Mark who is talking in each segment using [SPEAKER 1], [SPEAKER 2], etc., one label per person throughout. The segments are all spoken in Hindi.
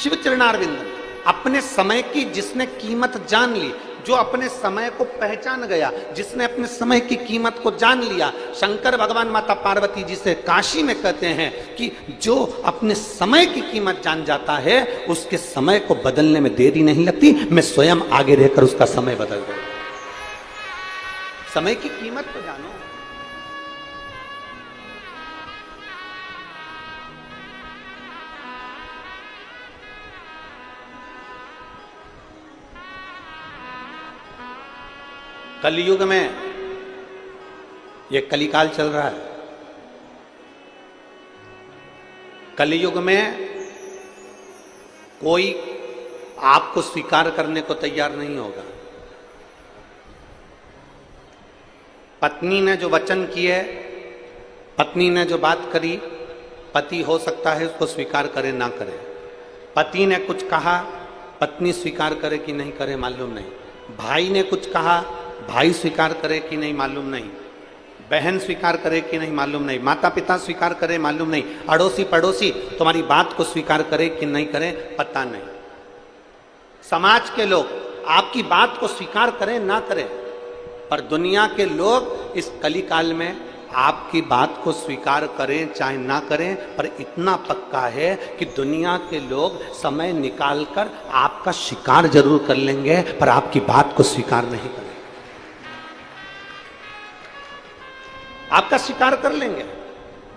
[SPEAKER 1] शिव चरणारविंद। अपने समय की जिसने कीमत जान ली, जो अपने समय को पहचान गया, जिसने अपने समय की कीमत को जान लिया। शंकर भगवान माता पार्वती जी से काशी में कहते हैं कि जो अपने समय की कीमत जान जाता है उसके समय को बदलने में देरी नहीं लगती, मैं स्वयं आगे रहकर उसका समय बदल दूंगा। समय की कीमत को जानो। कलयुग में ये कलिकाल चल रहा है। कलयुग में कोई आपको स्वीकार करने को तैयार नहीं होगा। पत्नी ने जो वचन किए, पत्नी ने जो बात करी, पति हो सकता है उसको स्वीकार करे ना करे। पति ने कुछ कहा, पत्नी स्वीकार करे कि नहीं करे मालूम नहीं। भाई ने कुछ कहा, भाई स्वीकार करे कि नहीं मालूम नहीं। बहन स्वीकार करे कि नहीं मालूम नहीं। माता पिता स्वीकार करे मालूम नहीं। अड़ोसी पड़ोसी तुम्हारी बात को स्वीकार करे कि नहीं करे पता नहीं। समाज के लोग आपकी बात को स्वीकार करें ना करें, पर दुनिया के लोग इस कलिकाल में आपकी बात को स्वीकार करें चाहे ना करें, पर इतना पक्का है कि दुनिया के लोग समय निकालकर आपका शिकार जरूर कर लेंगे, पर आपकी बात को स्वीकार नहीं करेंगे। आपका शिकार कर लेंगे।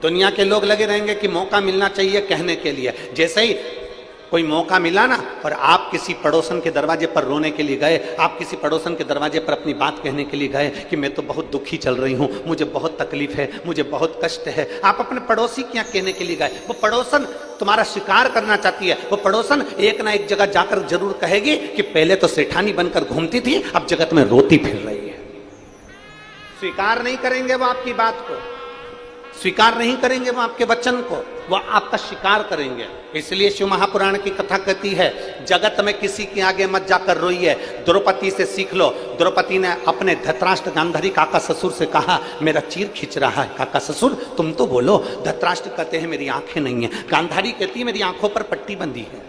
[SPEAKER 1] दुनिया के लोग लगे रहेंगे कि मौका मिलना चाहिए कहने के लिए। जैसे ही कोई मौका मिला ना, और आप किसी पड़ोसन के दरवाजे पर रोने के लिए गए, आप किसी पड़ोसन के दरवाजे पर अपनी बात कहने के लिए गए कि मैं तो बहुत दुखी चल रही हूं, मुझे बहुत तकलीफ है, मुझे बहुत कष्ट है, आप अपने पड़ोसी के यहाँ कहने के लिए गए। वो पड़ोसन तुम्हारा शिकार करना चाहती है। वो पड़ोसन एक ना एक जगह जाकर जरूर कहेगी कि पहले तो सेठानी बनकर घूमती थी, अब जगत में रोती फिर रही है। स्वीकार नहीं करेंगे वो आपकी बात को, स्वीकार नहीं करेंगे वो आपके वचन को, वो आपका शिकार करेंगे। इसलिए शिव महापुराण की कथा कहती है, जगत में किसी के आगे मत जाकर रोइए, द्रौपदी से सीख लो। द्रौपदी ने अपने धृतराष्ट्र गांधारी काका ससुर से कहा, मेरा चीर खींच रहा है। काका ससुर तुम तो बोलो। धृतराष्ट्र कहते हैं मेरी आंखें नहीं है। गांधारी कहती है मेरी आंखों पर पट्टी बंधी है।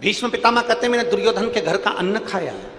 [SPEAKER 1] भीष्म पितामह कहते हैं मैंने दुर्योधन के घर का अन्न खाया है।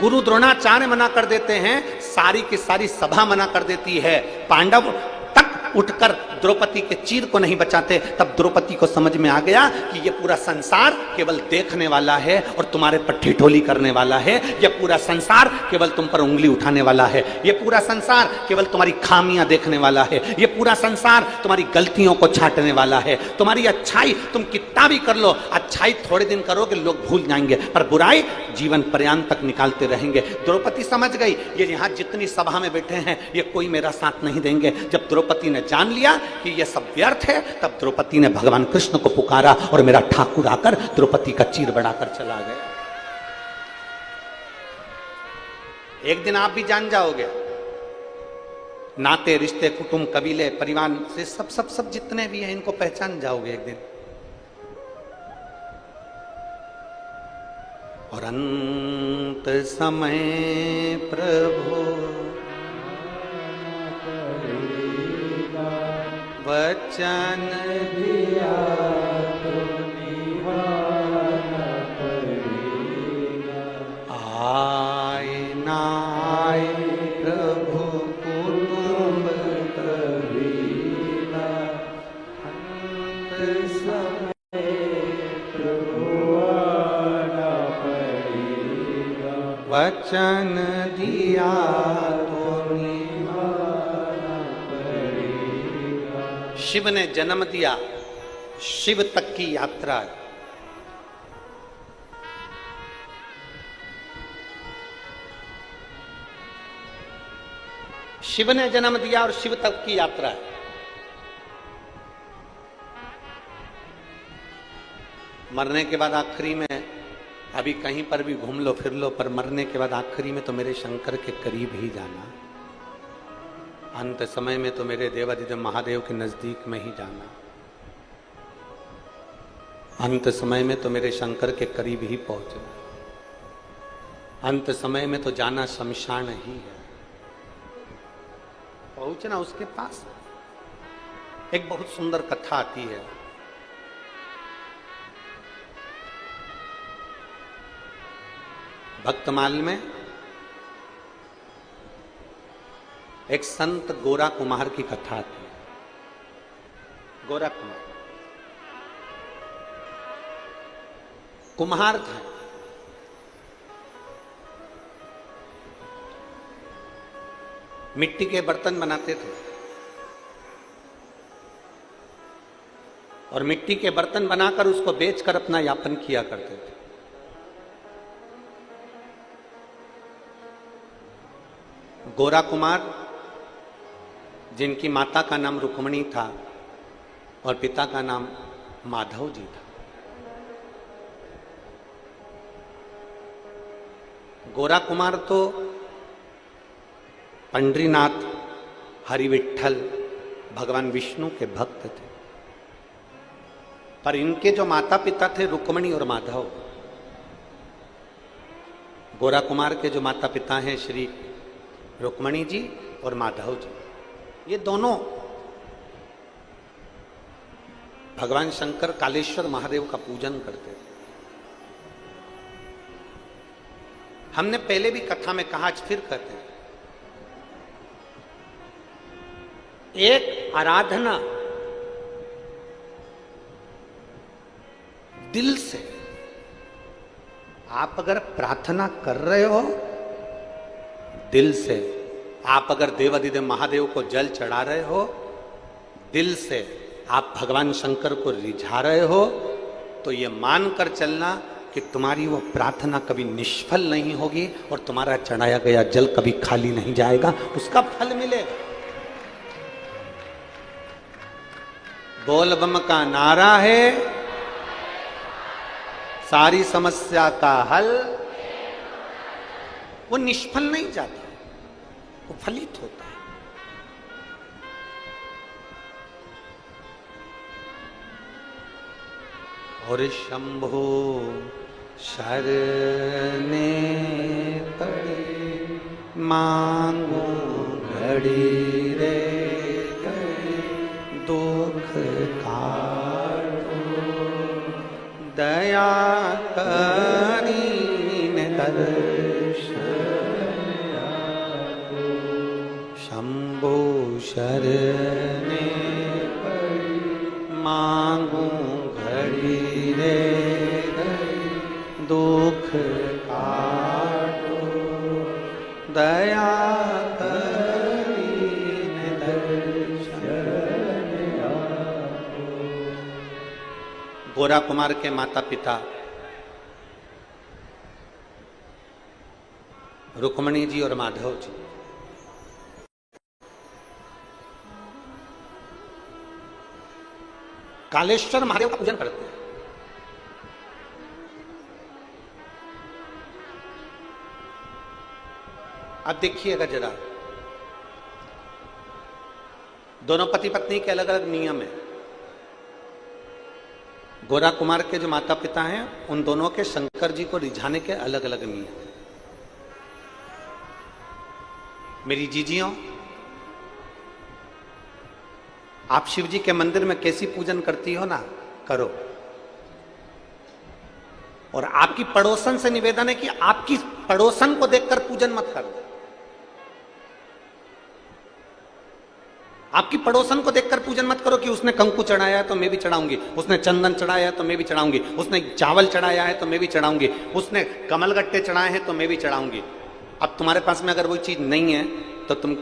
[SPEAKER 1] गुरु द्रोणाचार्य मना कर देते हैं, सारी की सारी सभा मना कर देती है। पांडव तक उठकर द्रौपदी के चीर को नहीं बचाते। तब द्रौपदी को समझ में आ गया कि ये पूरा संसार केवल देखने वाला है और तुम्हारे पर ठिठोली करने वाला है। ये पूरा संसार केवल तुम पर उंगली उठाने वाला है। ये पूरा संसार केवल तुम्हारी खामियां देखने वाला है। ये पूरा संसार तुम्हारी गलतियों को छांटने वाला है। तुम्हारी अच्छाई तुम कितना भी कर लो, अच्छाई थोड़े दिन करोगे लोग भूल जाएंगे, पर बुराई जीवन पर्यंत तक निकालते रहेंगे। द्रौपदी समझ गई ये यहाँ जितनी सभा में बैठे हैं ये कोई मेरा साथ नहीं देंगे। जब द्रौपदी ने जान लिया कि ये सब व्यर्थ है, तब द्रौपदी ने भगवान कृष्ण को पुकारा और मेरा ठाकुर आकर द्रौपदी का चीर बढ़ाकर चला गया। एक दिन आप भी जान जाओगे, नाते रिश्ते कुटुंब कबीले परिवार से सब जितने भी हैं इनको पहचान जाओगे एक दिन। और अंत समय प्रभु वचन दिया तो निभाना पड़ेगा। आए ना आए प्रभु कुटुंब कबीला, अंत समय प्रभु आना पड़ेगा। वचन दिया तो निभाना पड़ेगा। शिव ने जन्म दिया, शिव तक की यात्रा है। शिव ने जन्म दिया और शिव तक की यात्रा है। मरने के बाद आखिरी में अभी कहीं पर भी घूम लो फिर लो, पर मरने के बाद आखिरी में तो मेरे शंकर के करीब ही जाना। अंत समय में तो मेरे देवाधिदेव महादेव के नजदीक में ही जाना। अंत समय में तो मेरे शंकर के करीब ही पहुंचना। अंत समय में तो जाना शमशान ही है, पहुंचना उसके पास। एक बहुत सुंदर कथा आती है। भक्तमाल में एक संत गोरा कुमार की कथा आती है। गोरा कुम्हार था। मिट्टी के बर्तन बनाते थे और मिट्टी के बर्तन बनाकर उसको बेचकर अपना यापन किया करते थे। गोरा कुमार, जिनकी माता का नाम रुक्मणी था और पिता का नाम माधव जी था। गोरा कुमार तो पंडरीनाथ, हरिविठ्ठल, भगवान विष्णु के भक्त थे, पर इनके जो माता पिता थे रुक्मणी और माधव। गोरा कुमार के जो माता पिता हैं श्री रुक्मणी जी और माधव जी, ये दोनों भगवान शंकर कालेश्वर महादेव का पूजन करते थे। हमने पहले भी कथा में कहा, आज फिर कहते हैं, एक आराधना दिल से आप अगर प्रार्थना कर रहे हो, दिल से आप अगर देवाधिदेव महादेव को जल चढ़ा रहे हो, दिल से आप भगवान शंकर को रिझा रहे हो, तो ये मानकर चलना कि तुम्हारी वो प्रार्थना कभी निष्फल नहीं होगी और तुम्हारा चढ़ाया गया जल कभी खाली नहीं जाएगा, उसका फल मिलेगा। बोल बम का नारा है, सारी समस्या का हल। वो निष्फल नहीं जाता, वो फलित होता है। और शंभो शरणे पड़े, मांगो घड़ी रे दुख काटो, दया करीन दर्शन शंभो शरणे मांगू घड़ी रे दुख काटो, दया करीन दर्शन आपो। गोरा कुमार के माता पिता रुक्मणी जी और माधव जी, कालेश्वर महादेव का पूजन करते हैं। अब देखिएगा जरा, दोनों पति पत्नी के अलग अलग नियम है। गोरा कुमार के जो माता पिता हैं, उन दोनों के शंकर जी को रिझाने के अलग अलग नियम है। मेरी जीजियों, आप शिव जी के मंदिर में कैसी पूजन करती हो ना, करो। और आपकी पड़ोसन से निवेदन है कि आपकी पड़ोसन को देखकर पूजन मत करो। आपकी पड़ोसन को देखकर पूजन मत करो कि उसने कंकु चढ़ाया है तो मैं भी चढ़ाऊंगी, उसने चंदन चढ़ाया है तो मैं भी चढ़ाऊंगी, उसने चावल चढ़ाया है तो मैं भी चढ़ाऊंगी, उसने कमलगट्टे चढ़ाए हैं तो मैं भी चढ़ाऊंगी। अब तुम्हारे पास में अगर वो चीज नहीं है तो तुम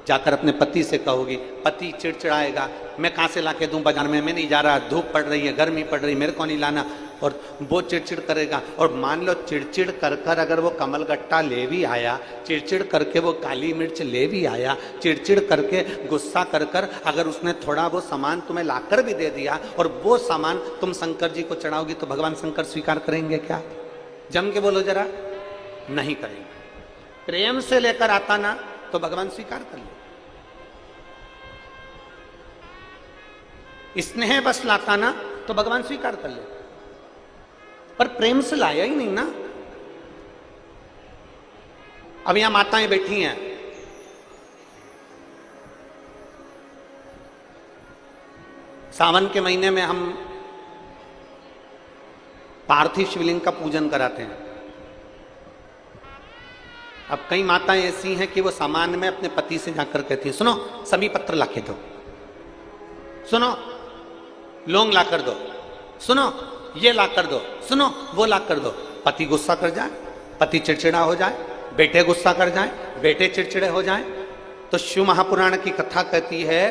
[SPEAKER 1] जाकर अपने पति से कहोगी, पति चिड़चिड़ाएगा, मैं कहां से लाके दूं बाजार में, मैं नहीं जा रहा, धूप पड़ रही है, गर्मी पड़ रही, मेरे को नहीं लाना, और वो चिड़चिड़ करेगा। और मान लो चिड़चिड़ कर कर अगर वो कमलगट्टा ले भी आया, चिड़चिड़ करके वो काली मिर्च ले भी आया, चिड़चिड़ करके गुस्सा कर कर अगर उसने थोड़ा वो सामान तुम्हें लाकर भी दे दिया और वो सामान तुम शंकर जी को चढ़ाओगी, तो भगवान शंकर स्वीकार करेंगे क्या? जम के बोलो जरा, नहीं करेंगे। प्रेम से लेकर आता ना तो भगवान स्वीकार कर ले, स्नेह बस लाता ना तो भगवान स्वीकार कर ले, पर प्रेम से लाया ही नहीं ना। अब यहां माताएं बैठी हैं, सावन के महीने में हम पार्थिव शिवलिंग का पूजन कराते हैं। अब कई माताएं ऐसी हैं कि वो सामान्य में अपने पति से जाकर कहती हैं, सुनो समी पत्र ला के दो, सुनो लौंग ला कर दो, सुनो ये ला कर दो, सुनो वो ला कर दो। पति गुस्सा कर जाए, पति चिड़चिड़ा हो जाए, बेटे गुस्सा कर जाए, बेटे चिड़चिड़े हो जाए। तो शिव महापुराण की कथा कहती है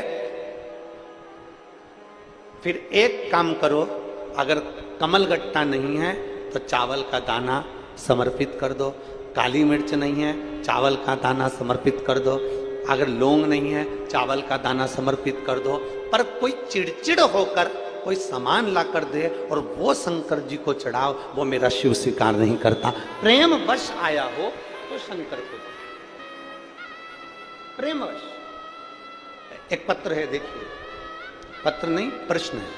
[SPEAKER 1] फिर एक काम करो, अगर कमल गट्टा नहीं है तो चावल का दाना समर्पित कर दो, काली मिर्च नहीं है चावल का दाना समर्पित कर दो, अगर लौंग नहीं है चावल का दाना समर्पित कर दो। पर कोई चिड़चिड़ होकर कोई सामान ला कर दे और वो शंकर जी को चढ़ाओ, वो मेरा शिव स्वीकार नहीं करता। प्रेम वश आया हो तो शंकर को प्रेम वश। एक पत्र है, देखिए, पत्र नहीं प्रश्न है।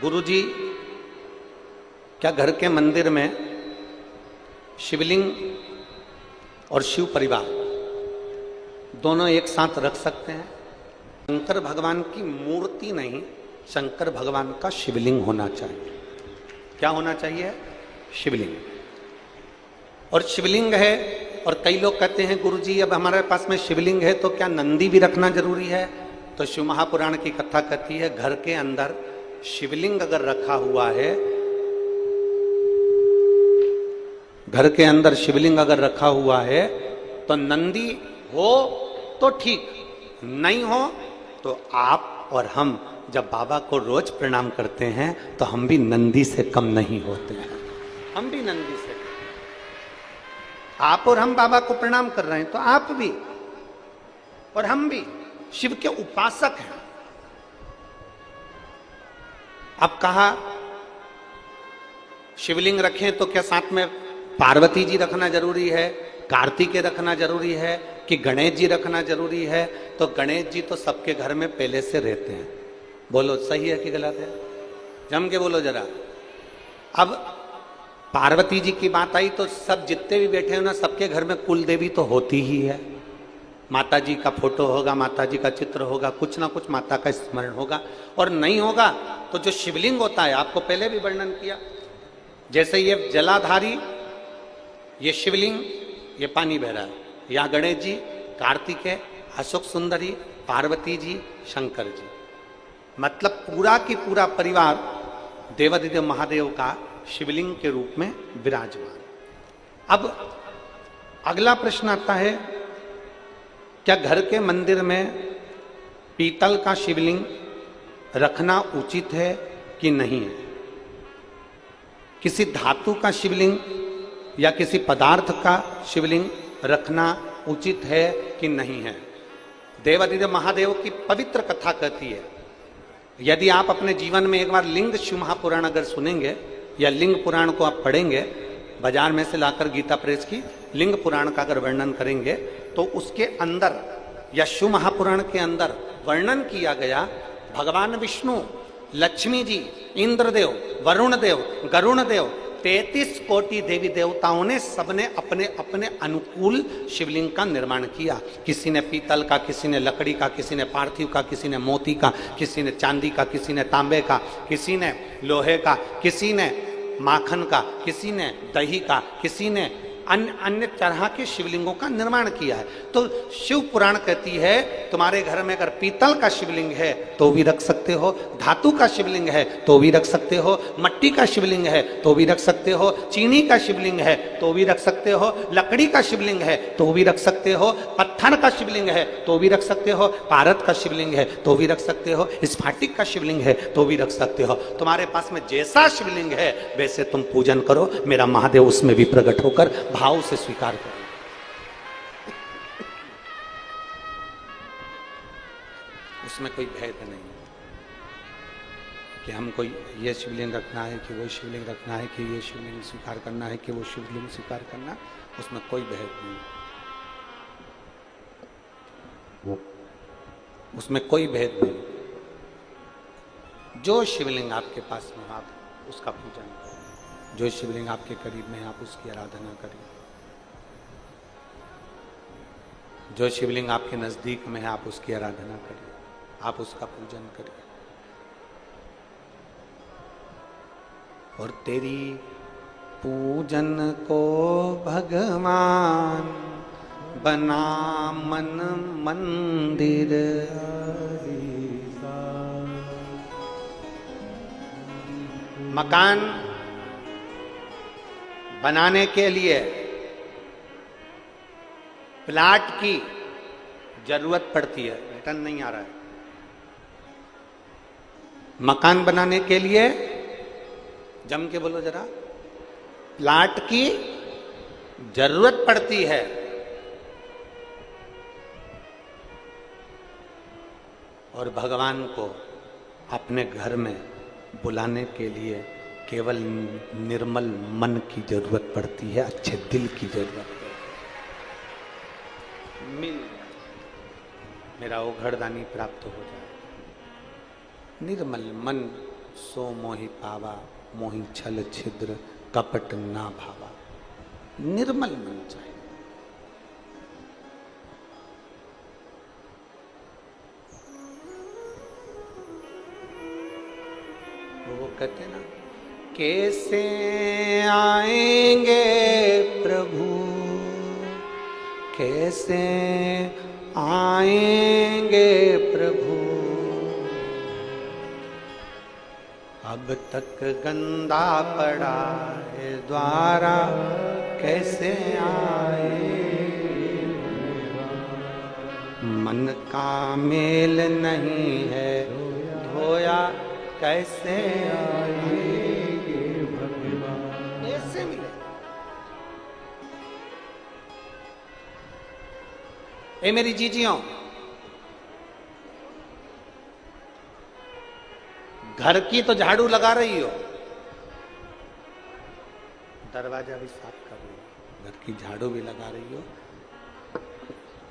[SPEAKER 1] गुरुजी, क्या घर के मंदिर में शिवलिंग और शिव परिवार दोनों एक साथ रख सकते हैं? शंकर भगवान की मूर्ति नहीं, शंकर भगवान का शिवलिंग होना चाहिए। क्या होना चाहिए? शिवलिंग। और शिवलिंग है, और कई लोग कहते हैं गुरुजी अब हमारे पास में शिवलिंग है तो क्या नंदी भी रखना जरूरी है? तो शिव महापुराण की कथा कहती है घर के अंदर शिवलिंग अगर रखा हुआ है, घर के अंदर शिवलिंग अगर रखा हुआ है तो नंदी हो तो ठीक, नहीं हो तो आप और हम जब बाबा को रोज प्रणाम करते हैं तो हम भी नंदी से कम नहीं होते हैं। हम भी नंदी से, आप और हम बाबा को प्रणाम कर रहे हैं तो आप भी और हम भी शिव के उपासक हैं। अब कहा शिवलिंग रखें तो क्या साथ में पार्वती जी रखना जरूरी है, कार्तिकेय रखना जरूरी है, कि गणेश जी रखना जरूरी है? तो गणेश जी तो सबके घर में पहले से रहते हैं। बोलो सही है कि गलत है? जम के बोलो जरा। अब पार्वती जी की बात आई तो सब जितने भी बैठे हैं ना, सबके घर में कुल देवी तो होती ही है। माता जी का फोटो होगा, माता जी का चित्र होगा, कुछ ना कुछ माता का स्मरण होगा। और नहीं होगा तो जो शिवलिंग होता है, आपको पहले भी वर्णन किया, जैसे ये जलाधारी, ये शिवलिंग, ये पानी बह रहा है, यहाँ गणेश जी, कार्तिकेय, अशोक सुंदरी, पार्वती जी, शंकर जी, मतलब पूरा की पूरा परिवार देवादिदेव महादेव का शिवलिंग के रूप में विराजमान। अब अगला प्रश्न आता है, क्या घर के मंदिर में पीतल का शिवलिंग रखना उचित है कि नहीं है? किसी धातु का शिवलिंग या किसी पदार्थ का शिवलिंग रखना उचित है कि नहीं है? देवादिदेव महादेव की पवित्र कथा कहती है, यदि आप अपने जीवन में एक बार लिंग शिव महापुराण अगर सुनेंगे या लिंग पुराण को आप पढ़ेंगे, बाजार में से लाकर गीता प्रेस की लिंग पुराण का अगर वर्णन करेंगे तो उसके अंदर या शिव महापुराण के अंदर वर्णन किया गया, भगवान विष्णु, लक्ष्मी जी, इंद्रदेव, वरुण देव, गरुण देव, 33 कोटि देवी देवताओं ने सबने अपने अपने अनुकूल शिवलिंग का निर्माण किया। किसी ने पीतल का, किसी ने लकड़ी का, किसी ने पार्थिव का, किसी ने मोती का, किसी ने चांदी का, किसी ने तांबे का, किसी ने लोहे का, किसी ने माखन का, किसी ने दही का, किसी ने अन्य अन्य तरह के शिवलिंगों का निर्माण किया है। तो शिव पुराण कहती है तुम्हारे घर में अगर पीतल का शिवलिंग है तो भी रख सकते हो, धातु का शिवलिंग है तो भी रख सकते हो, मट्टी का शिवलिंग है तो भी रख सकते हो, चीनी का शिवलिंग है तो भी रख सकते हो, लकड़ी का शिवलिंग है तो भी रख सकते हो, पत्थर का शिवलिंग है तो भी रख सकते हो, पारद का शिवलिंग है तो भी रख सकते हो, स्फाटिक का शिवलिंग है तो भी रख सकते हो। तुम्हारे पास में जैसा शिवलिंग है वैसे तुम पूजन करो, मेरा महादेव उसमें भी प्रकट होकर भाव से स्वीकार करो। उसमें कोई भेद नहीं कि हमको ये शिवलिंग रखना है कि वो शिवलिंग रखना है, कि ये शिवलिंग स्वीकार करना है कि वो शिवलिंग स्वीकार करना, उसमें कोई भेद नहीं, उसमें कोई भेद नहीं। जो शिवलिंग आपके पास में आप उसका पूजन करें, जो शिवलिंग आपके करीब में आप उसकी आराधना करें। जो शिवलिंग आपके नजदीक में है आप उसकी आराधना करिए, आप उसका पूजन करिए। और तेरी पूजन को भगवान बना मन मंदिर, मकान बनाने के लिए प्लाट की जरूरत पड़ती है। रिटर्न नहीं आ रहा है। मकान बनाने के लिए, जम के बोलो जरा, प्लाट की जरूरत पड़ती है। और भगवान को अपने घर में बुलाने के लिए केवल निर्मल मन की जरूरत पड़ती है, अच्छे दिल की जरूरत है। मिल मेरा वो घरदानी प्राप्त हो जाए। निर्मल मन सो मोहि पावा, मोहि छल छिद्र कपट ना भावा। निर्मल मन चाहिए। वो कहते ना, कैसे आएंगे प्रभु, कैसे आएंगे प्रभु, अब तक गंदा पड़ा है द्वारा, कैसे आए। मन का मेल नहीं है धोया, कैसे आएंगे भगवान। कैसे मिले? ए मेरी जीजियों, घर की तो झाड़ू लगा रही हो, दरवाजा भी साफ कर रही हो, घर की झाड़ू भी लगा रही हो,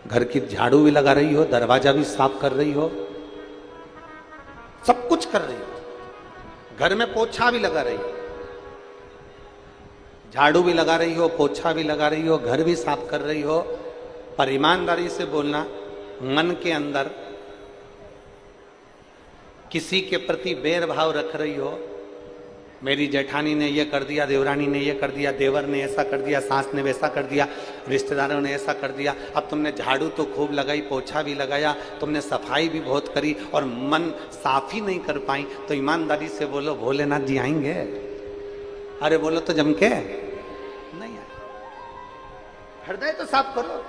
[SPEAKER 1] घर की झाड़ू भी लगा रही हो, दरवाजा भी साफ कर रही हो, सब कुछ कर रही हो। घर में पोछा भी लगा रही हो, झाड़ू भी लगा रही हो, पोछा भी लगा रही हो, घर भी साफ कर रही हो। पर ईमानदारी से बोलना, मन के अंदर किसी के प्रति बैर भाव रख रही हो। मेरी जेठानी ने ये कर दिया, देवरानी ने ये कर दिया, देवर ने ऐसा कर दिया, सास ने वैसा कर दिया, रिश्तेदारों ने ऐसा कर दिया। अब तुमने झाड़ू तो खूब लगाई, पोछा भी लगाया, तुमने सफाई भी बहुत करी और मन साफ ही नहीं कर पाई, तो ईमानदारी से बोलो भोलेनाथ जी आएंगे? अरे बोलो तो जम के नहीं आए। हृदय तो साफ करो,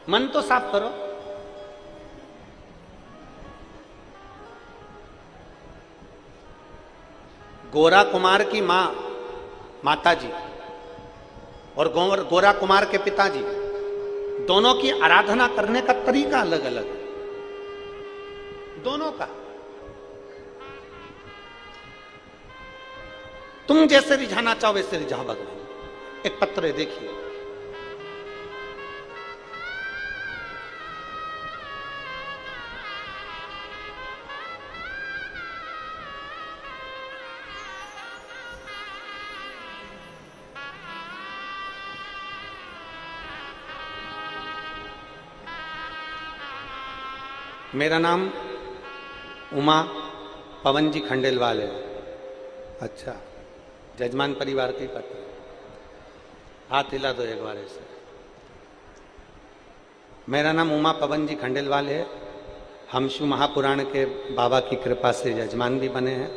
[SPEAKER 1] मन तो साफ करो। गोरा कुमार की मां, माता जी, और गोरा कुमार के पिताजी, दोनों की आराधना करने का तरीका अलग अलग है, दोनों का। तुम जैसे रिझाना चाहो वैसे रिझा भगवान। एक पत्र है, देखिए। मेरा नाम उमा पवन जी खंडेलवाल है। अच्छा, जजमान परिवार के पत्र। हाथ हिला दो एक बार ऐसे। मेरा नाम उमा पवन जी खंडेलवाल है। हम शिव महापुराण के बाबा की कृपा से यजमान भी बने हैं।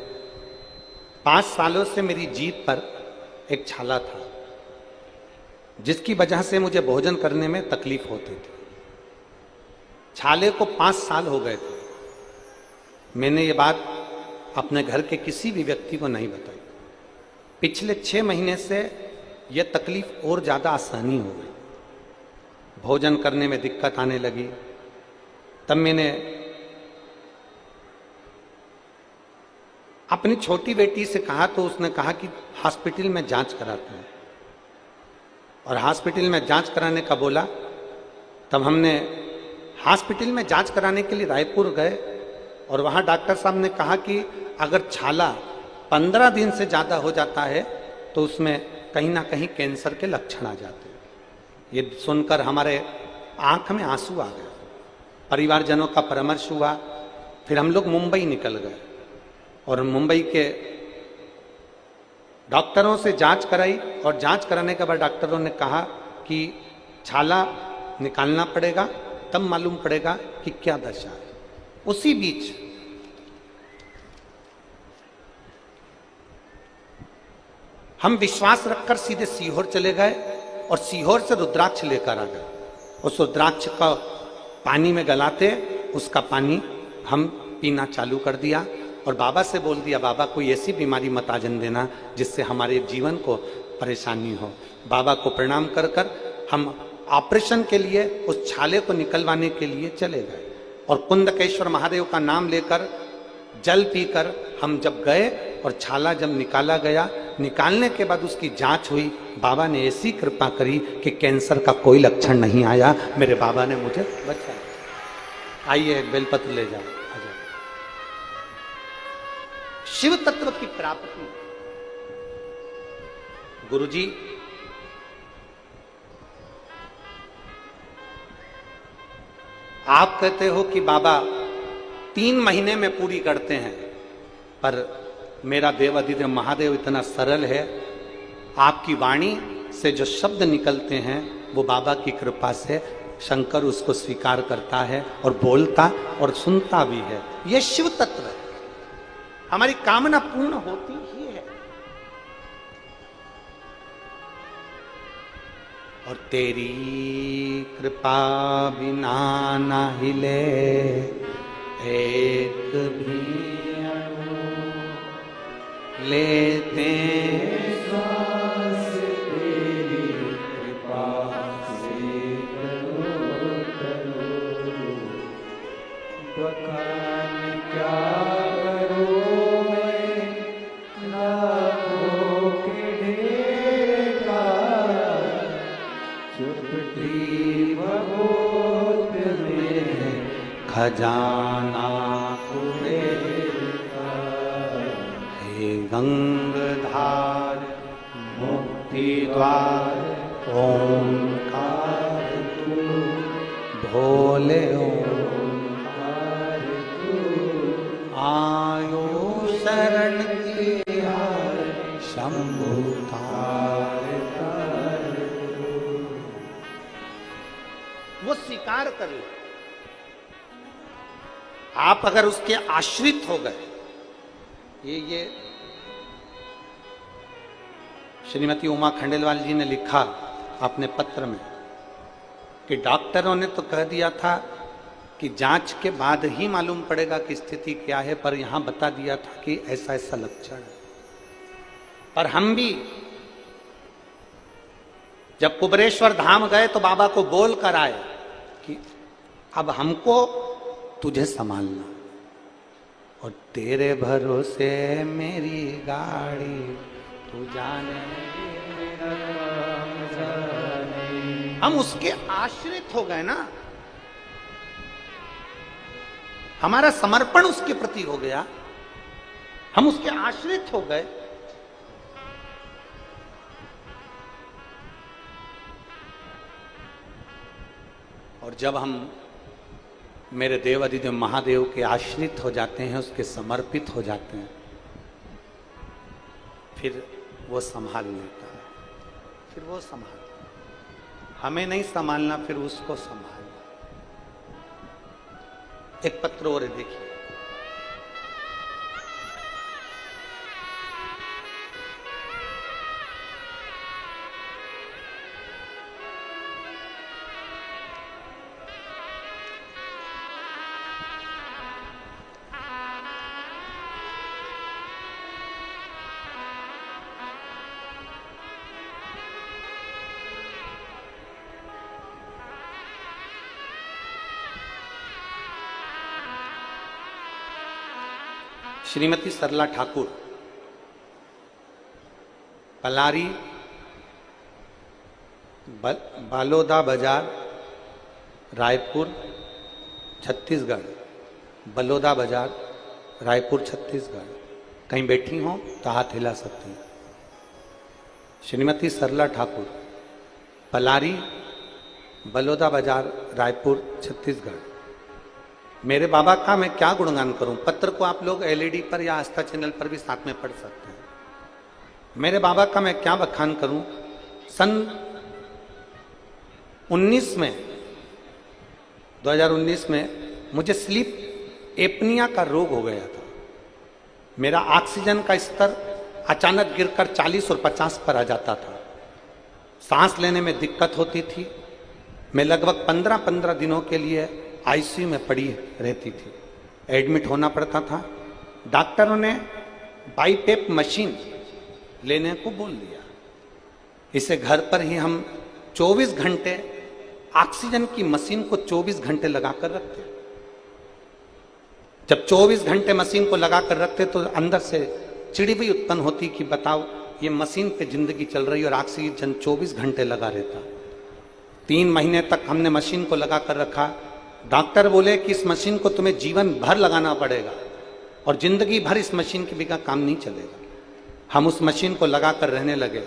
[SPEAKER 1] 5 सालों से मेरी जीभ पर एक छाला था, जिसकी वजह से मुझे भोजन करने में तकलीफ होती थी। छाले को 5 साल हो गए थे। मैंने ये बात अपने घर के किसी भी व्यक्ति को नहीं बताई। पिछले 6 महीने से यह तकलीफ और ज्यादा आसानी हो गई, भोजन करने में दिक्कत आने लगी। तब मैंने अपनी छोटी बेटी से कहा, तो उसने कहा कि हॉस्पिटल में जांच कराते हैं, और हॉस्पिटल में जांच कराने का बोला। तब हमने हॉस्पिटल में जांच कराने के लिए रायपुर गए, और वहां डॉक्टर साहब ने कहा कि अगर छाला 15 दिन से ज्यादा हो जाता है तो उसमें कहीं ना कहीं कैंसर के लक्षण आ जाते हैं। ये सुनकर हमारे आंख में आंसू आ गए। परिवारजनों का परामर्श हुआ, फिर हम लोग मुंबई निकल गए और मुंबई के डॉक्टरों से जांच कराई और जांच कराने के बाद डॉक्टरों ने कहा कि छाला निकालना पड़ेगा, तब मालूम पड़ेगा कि क्या दशा है। उसी बीच हम विश्वास रखकर सीधे सीहोर चले गए और सीहोर से रुद्राक्ष लेकर आ गए। उस रुद्राक्ष का पानी में गलाते उसका पानी हम पीना चालू कर दिया और बाबा से बोल दिया, बाबा कोई ऐसी बीमारी मत आजन देना जिससे हमारे जीवन को परेशानी हो। बाबा को प्रणाम कर कर हम ऑपरेशन के लिए उस छाले को निकलवाने के लिए चले गए और कुंदकेश्वर महादेव का नाम लेकर जल पीकर हम जब गए और छाला जब निकाला गया, निकालने के बाद उसकी जांच हुई, बाबा ने ऐसी कृपा करी कि कैंसर का कोई लक्षण नहीं आया। मेरे बाबा ने मुझे बचाया। आइए एक बेलपत्र ले जाओ। शिव तत्व की प्राप्ति। गुरुजी आप कहते हो कि बाबा 3 महीने में पूरी करते हैं, पर मेरा देवाधिदेव महादेव इतना सरल है, आपकी वाणी से जो शब्द निकलते हैं वो बाबा की कृपा से शंकर उसको स्वीकार करता है और बोलता और सुनता भी है। ये शिव तत्व है। हमारी कामना पूर्ण होती ही है। और तेरी कृपा बिना ना हिले एक भी अणु, लेते श्वास तेरी कृपा से करो करो, बखान क्या करो मैं लाखों के ढेर का, चुपटी बहुत में खजाना हे गंगधार मुक्ति द्वार ओंकार तू, भोले ओंकार तू, आयो शरण की हार शंभु तार तार तू। वो स्वीकार कर ले। आप अगर उसके आश्रित हो गए, ये श्रीमती उमा खंडेलवाल जी ने लिखा अपने पत्र में कि डॉक्टरों ने तो कह दिया था कि जांच के बाद ही मालूम पड़ेगा कि स्थिति क्या है, पर यहां बता दिया था कि ऐसा ऐसा लक्षण है। पर हम भी जब कुबरेश्वर धाम गए तो बाबा को बोल कर आए कि अब हमको तुझे संभालना और तेरे भरोसे मेरी गाड़ी, तू जाने हम उसके आश्रित हो गए ना। हमारा समर्पण उसके प्रति हो गया, हम उसके आश्रित हो गए। और जब हम मेरे देवाधिदेव महादेव के आश्रित हो जाते हैं, उसके समर्पित हो जाते हैं, फिर वो संभाल लेता है। फिर वो संभाल, हमें नहीं संभालना, फिर उसको संभालना। एक पत्र और देखिए। श्रीमती सरला ठाकुर, पलारी, बालोदा बाजार, रायपुर, छत्तीसगढ़। बलोदा बाजार, रायपुर, छत्तीसगढ़। कहीं बैठी हो तो हाथ हिला सकते हैं। श्रीमती सरला ठाकुर, पलारी, बलौदा बाजार, रायपुर, छत्तीसगढ़। मेरे बाबा का मैं क्या गुणगान करूं। पत्र को आप लोग एलईडी पर या आस्था चैनल पर भी साथ में पढ़ सकते हैं। मेरे बाबा का मैं क्या बखान करूं। सन 19 में 2019 में मुझे स्लीप एपनिया का रोग हो गया था। मेरा ऑक्सीजन का स्तर अचानक गिरकर 40 और 50 पर आ जाता था। सांस लेने में दिक्कत होती थी। मैं लगभग 15 दिनों के लिए आईसीयू में पड़ी रहती थी। एडमिट होना पड़ता था। डॉक्टरों ने बाईपेप मशीन लेने को बोल दिया। इसे घर पर ही हम 24 घंटे ऑक्सीजन की मशीन को 24 घंटे लगाकर रखते। जब 24 घंटे मशीन को लगाकर रखते तो अंदर से चिड़ी भी उत्पन्न होती कि बताओ ये मशीन पे जिंदगी चल रही और ऑक्सीजन 24 घंटे लगा रहता। 3 महीने तक हमने मशीन को लगाकर रखा। डॉक्टर बोले कि इस मशीन को तुम्हें जीवन भर लगाना पड़ेगा और जिंदगी भर इस मशीन के बिना काम नहीं चलेगा। हम उस मशीन को लगाकर रहने लगे।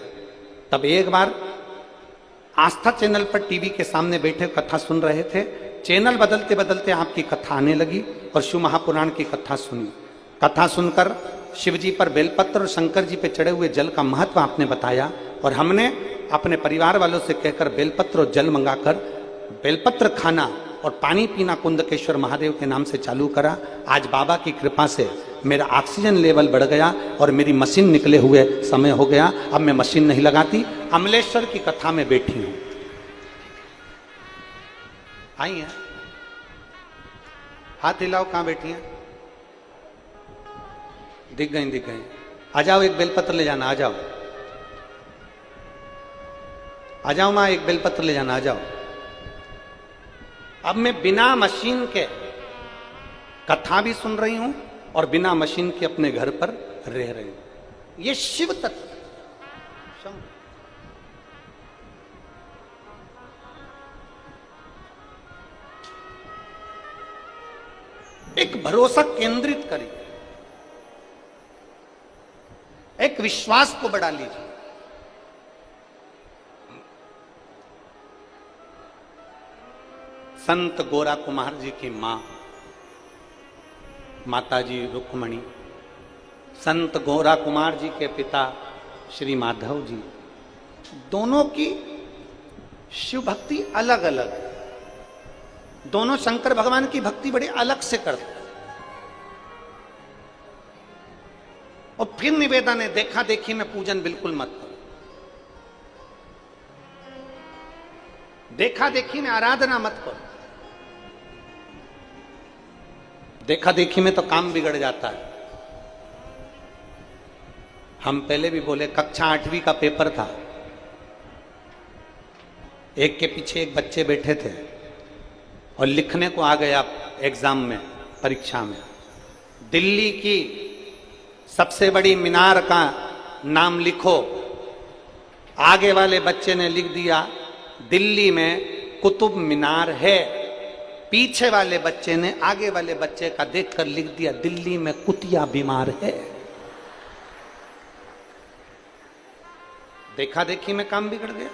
[SPEAKER 1] तब एक बार आस्था चैनल पर टीवी के सामने बैठे कथा सुन रहे थे। चैनल बदलते बदलते आपकी कथा आने लगी और शिव महापुराण की कथा सुनी। कथा सुनकर शिव जी पर बेलपत्र और शंकर जी पे चढ़े हुए जल का महत्व आपने बताया और हमने अपने परिवार वालों से कहकर बेलपत्र और जल मंगाकर बेलपत्र खाना और पानी पीना कुंदकेश्वर महादेव के नाम से चालू करा। आज बाबा की कृपा से मेरा ऑक्सीजन लेवल बढ़ गया और मेरी मशीन निकले हुए समय हो गया। अब मैं मशीन नहीं लगाती। अमलेश्वर की कथा में बैठी हूं। आई है, हाथ हिलाओ, कहां बैठी हैं? दिख गई, दिख गई। आ जाओ, एक बेलपत्र ले जाना। आ जाओ, आ जाओ मां, एक बेलपत्र ले जाना। आ जाओ। अब मैं बिना मशीन के कथा भी सुन रही हूं और बिना मशीन के अपने घर पर रह रही हूं। ये शिव तत्व। एक भरोसा केंद्रित करिए, एक विश्वास को बढ़ा लीजिए। संत गोरा कुमार जी की मां माताजी रुक्मणी, संत गोरा कुमार जी के पिता श्री माधव जी, दोनों की शिव भक्ति अलग अलग है। दोनों शंकर भगवान की भक्ति बड़ी अलग से करते। और फिर निवेदन है, देखा देखी में पूजन बिल्कुल मत करो। देखा देखी में आराधना मत करो। देखा देखी में तो काम बिगड़ जाता है। हम पहले भी बोले, कक्षा 8वीं का पेपर था। एक के पीछे एक बच्चे बैठे थे और लिखने को आ गया एग्जाम में, परीक्षा में, दिल्ली की सबसे बड़ी मीनार का नाम लिखो। आगे वाले बच्चे ने लिख दिया दिल्ली में कुतुब मीनार है। पीछे वाले बच्चे ने आगे वाले बच्चे का देखकर लिख दिया दिल्ली में कुतिया बीमार है। देखा देखी में काम बिगड़ गया।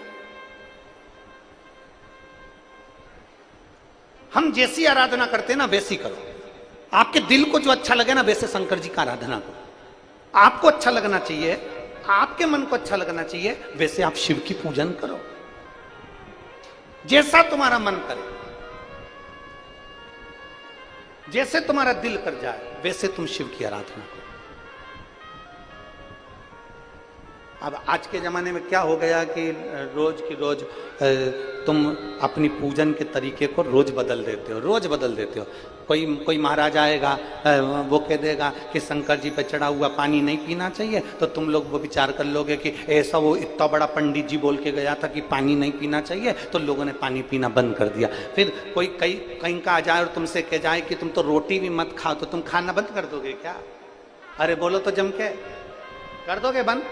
[SPEAKER 1] हम जैसी आराधना करते हैं ना वैसी करो। आपके दिल को जो अच्छा लगे ना वैसे शंकर जी का आराधना करो। आपको अच्छा लगना चाहिए, आपके मन को अच्छा लगना चाहिए, वैसे आप शिव की पूजन करो। जैसा तुम्हारा मन करे, जैसे तुम्हारा दिल कर जाए वैसे तुम शिव की आराधना करो। अब आज के ज़माने में क्या हो गया कि रोज की रोज तुम अपनी पूजन के तरीके को रोज बदल देते हो, रोज बदल देते हो। कोई महाराज आएगा, वो कह देगा कि शंकर जी पे चढ़ा हुआ पानी नहीं पीना चाहिए, तो तुम लोग वो विचार कर लोगे कि ऐसा वो इतना बड़ा पंडित जी बोल के गया था कि पानी नहीं पीना चाहिए, तो लोगों ने पानी पीना बंद कर दिया। फिर कोई कहीं का आ जाए और तुमसे कह जाए कि तुम तो रोटी भी मत खाओ, तो तुम खाना बंद कर दोगे क्या? अरे बोलो तो जम के, कर दोगे बंद?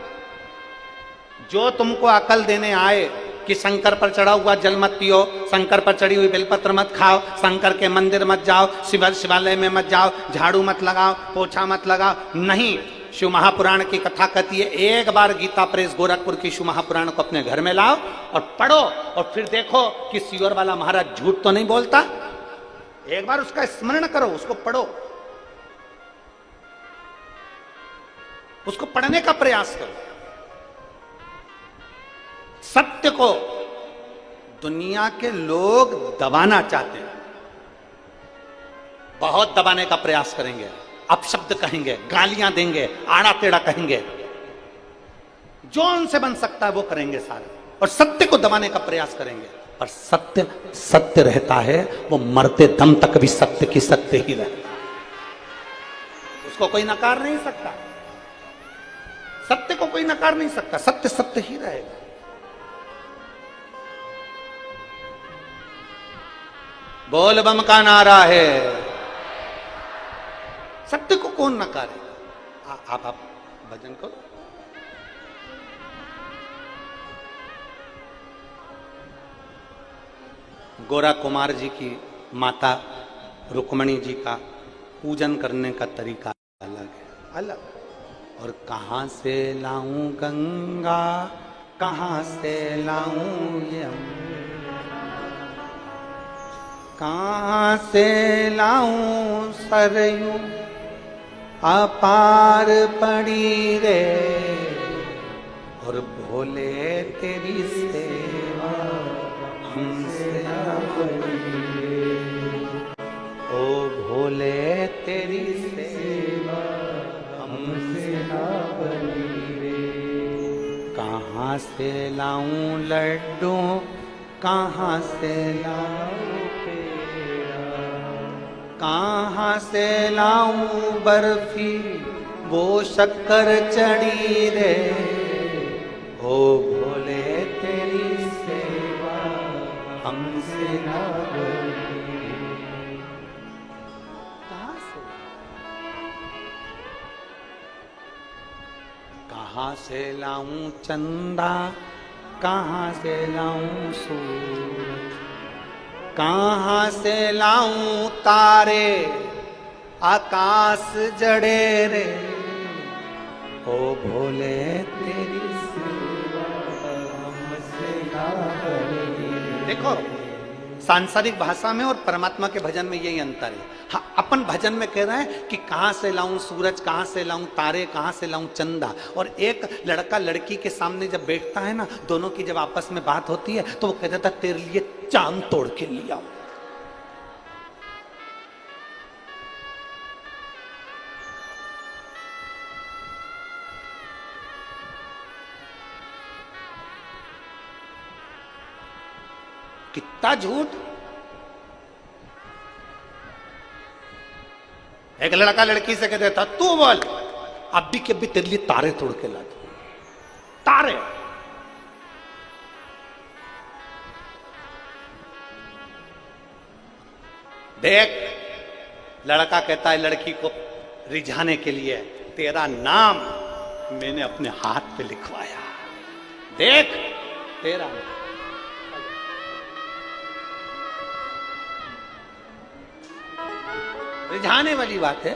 [SPEAKER 1] जो तुमको अकल देने आए कि शंकर पर चढ़ा हुआ जल मत पियो, शंकर पर चढ़ी हुई बेलपत्र मत खाओ, शंकर के मंदिर मत जाओ, शिवालय में मत जाओ, झाड़ू मत लगाओ, पोछा मत लगाओ, नहीं, शिव महापुराण की कथा कहती है, एक बार गीता प्रेस गोरखपुर की शिव महापुराण को अपने घर में लाओ और पढ़ो और फिर देखो कि सीवर वाला महाराज झूठ तो नहीं बोलता। एक बार उसका स्मरण करो, उसको पढ़ो, उसको पढ़ने का प्रयास करो। सत्य को दुनिया के लोग दबाना चाहते हैं, बहुत दबाने का प्रयास करेंगे, अपशब्द कहेंगे, गालियां देंगे, आड़ा टेढ़ा कहेंगे, जो उनसे बन सकता है वो करेंगे सारे, और सत्य को दबाने का प्रयास करेंगे। पर सत्य सत्य रहता है, वो मरते दम तक भी सत्य की सत्य ही रहता है, उसको कोई नकार नहीं सकता। सत्य को कोई नकार नहीं सकता, सत्य सत्य ही रहेगा। बोल बम का नारा है, सत्य को कौन नकारेगा। आप भजन करो। गोरा कुमार जी की माता रुक्मणी जी का पूजन करने का तरीका अलग है, अलग। और कहां से लाऊं गंगा, कहां से लाऊं यमुना, कहां से लाऊं सरयू अपार पड़ी रे, और भोले तेरी सेवा हमसे ना बनी रे, ओ भोले तेरी सेवा हमसे ना बनी रे। कहां से लाऊं लड्डू, कहां से लाऊं पेड़ा, कहां से लाऊं बर्फी वो शक्कर चढ़ी रे, ओ भोले तेरी सेवा हमसे ना बनी रे। कहां से, कहां से लाऊं चंदा, कहां से लाऊं सूरज, कहां से लाऊं तारे आकाश जड़े रे, ओ भोले तेरी सेवा हमसे ना बनी रे। देखो, सांसारिक भाषा में और परमात्मा के भजन में यही अंतर है। हाँ, अपन भजन में कह रहे हैं कि कहां से लाऊं सूरज, कहां से लाऊं तारे, कहां से लाऊं चंदा। और एक लड़का लड़की के सामने जब बैठता है ना, दोनों की जब आपस में बात होती है तो वो कह देता तेरे लिए चांद तोड़ के ले आओ। कितना झूठ। एक लड़का लड़की से कह देता तू बोल, अभी के भी तेरे लिए तारे तोड़ के ला दो, तारे। देख, लड़का कहता है लड़की को रिझाने के लिए, तेरा नाम मैंने अपने हाथ पे लिखवाया, देख तेरा नाम। रिझाने वाली बात है।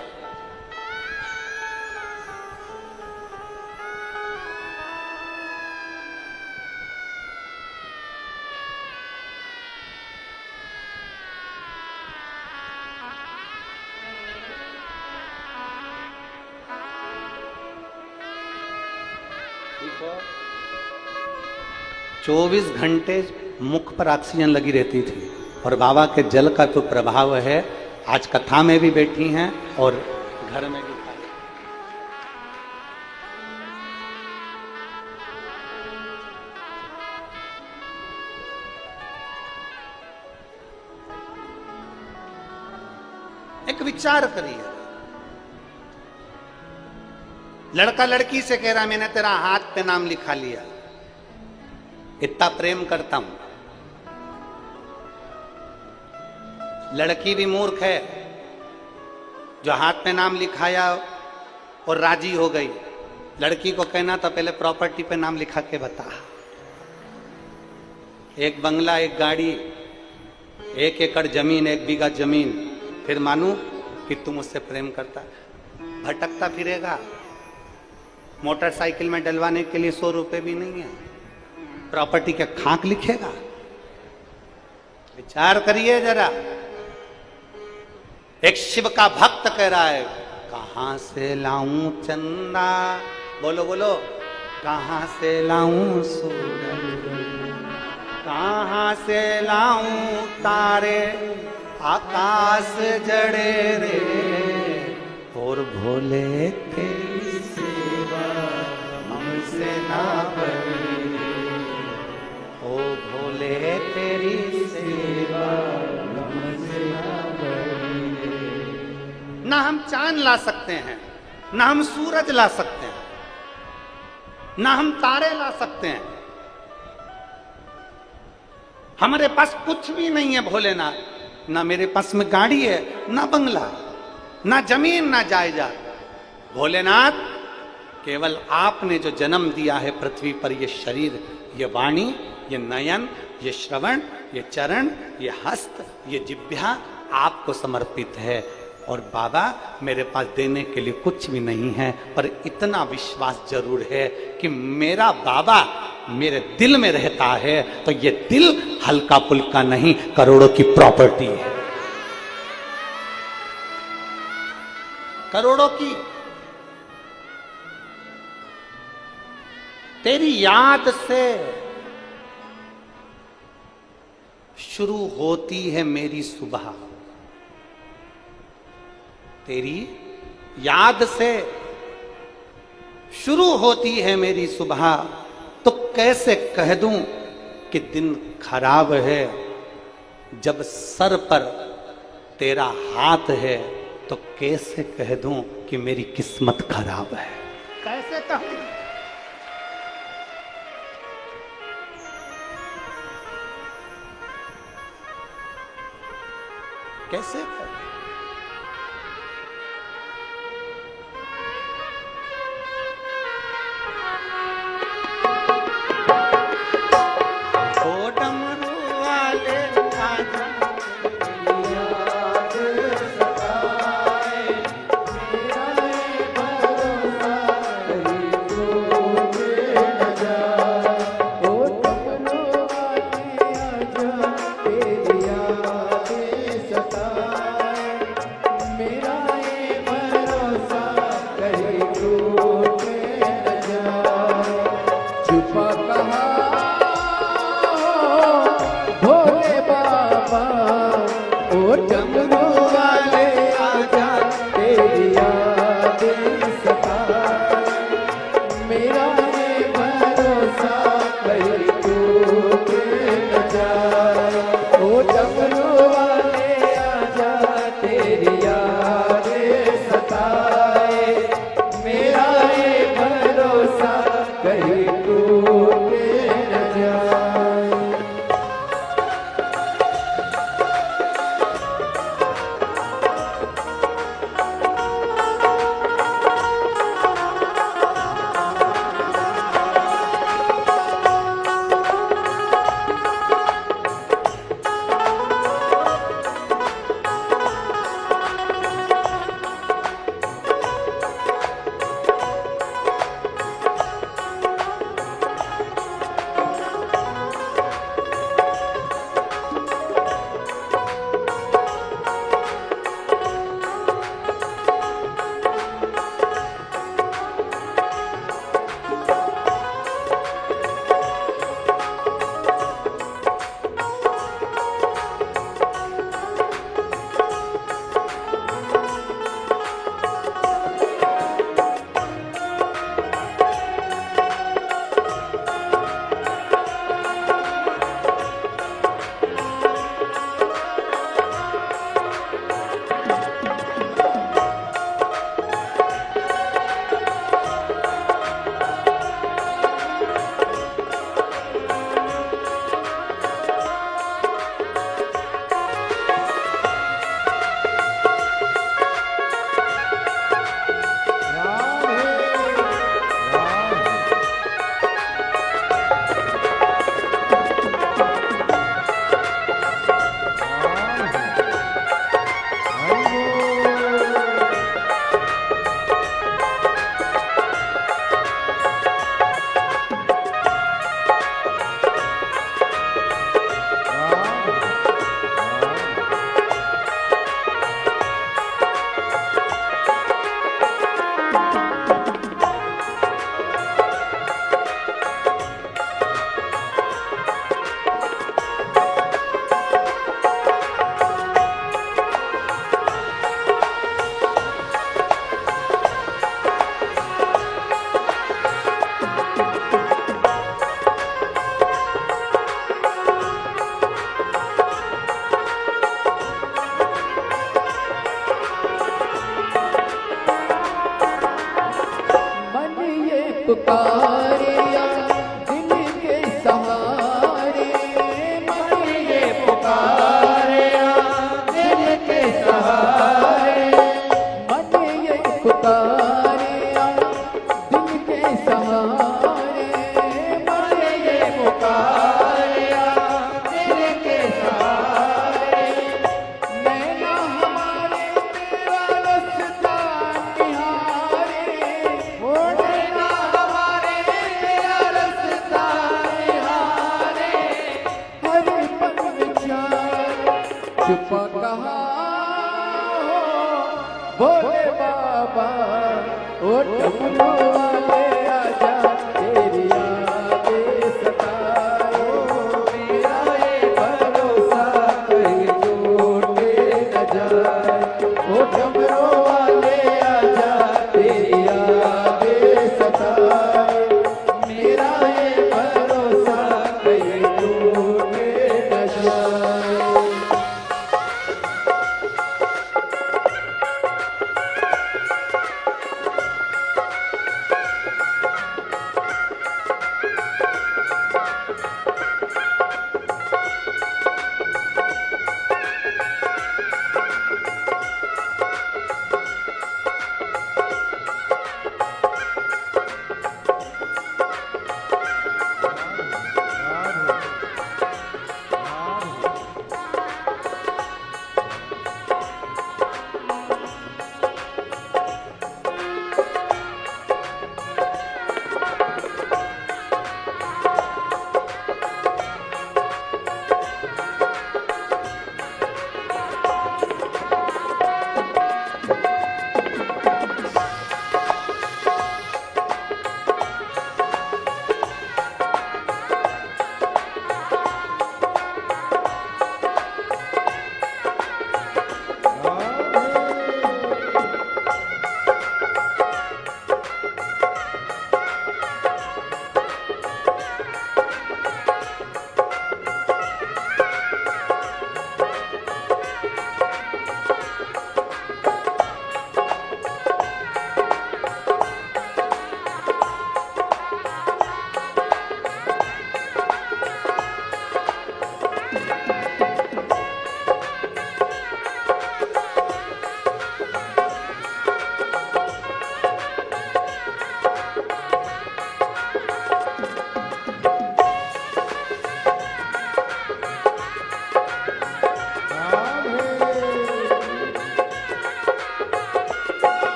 [SPEAKER 1] देखो, 24 घंटे मुख पर ऑक्सीजन लगी रहती थी, और बाबा के जल का तो प्रभाव है। आज कथा में भी बैठी हैं और घर में भी खाई। एक विचार करिए, लड़का लड़की से कह रहा मैंने तेरा हाथ पे नाम लिखा लिया, इतना प्रेम करता हूं। लड़की भी मूर्ख है जो हाथ पे नाम लिखाया और राजी हो गई। लड़की को कहना था पहले प्रॉपर्टी पे नाम लिखा के बता, एक बंगला, एक गाड़ी, 1 एकड़ जमीन, 1 बीघा जमीन, फिर मानू कि तुम उससे प्रेम करता। भटकता फिरेगा, मोटरसाइकिल में डलवाने के लिए 100 रुपए भी नहीं है, प्रॉपर्टी का खाक लिखेगा। विचार करिए जरा। एक शिव का भक्त कह रहा है, कहां से लाऊं चंदा, बोलो बोलो, कहां से लाऊं सूरज, कहां से लाऊं तारे, आकाश जड़े रे, और भोले तेरी सेवा हमसे ना बनी, ओ भोले तेरी सेवा हमसे ना बनी। ना हम चांद ला सकते हैं, ना हम सूरज ला सकते हैं, ना हम तारे ला सकते हैं, हमारे पास कुछ भी नहीं है भोलेनाथ। ना मेरे पास में गाड़ी है, ना बंगला, ना जमीन, ना जायदाद। भोलेनाथ, केवल आपने जो जन्म दिया है पृथ्वी पर, ये शरीर, ये वाणी, ये नयन, ये श्रवण, ये चरण, ये हस्त, ये जिह्वा आपको समर्पित है। और बाबा, मेरे पास देने के लिए कुछ भी नहीं है, पर इतना विश्वास जरूर है कि मेरा बाबा मेरे दिल में रहता है, तो ये दिल हल्का फुल्का नहीं, करोड़ों की प्रॉपर्टी है, करोड़ों की। तेरी याद से शुरू होती है मेरी सुबह, तेरी याद से शुरू होती है मेरी सुबह, तो कैसे कह दूं कि दिन खराब है, जब सर पर तेरा हाथ है, तो कैसे कह दूं कि मेरी किस्मत खराब है, कैसे कहूं? कैसे कहूं?
[SPEAKER 2] चुप कहाँ हो भोले बाबा, ओ डमरू वाले आजा तेरी यादें सताए, मेरा ये भरोसा कहीं टूटे न जाए, ओ डमरू वाले आजा तेरी यादें सताए, मेरा ये भरोसा कहीं टूटे न जाए।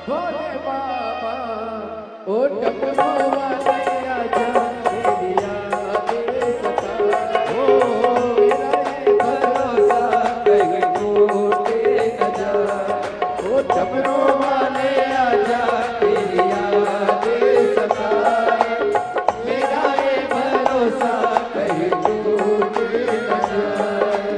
[SPEAKER 2] भोले बाबा, ओ डमरू वाले आजा तेरी यादें सताए, ओ मेरा ये भरोसा कहीं टूटे न जाए, ओ डमरू वाले आजा तेरी यादें सताए, मेरा ये भरोसा कहीं टूटे न जाए।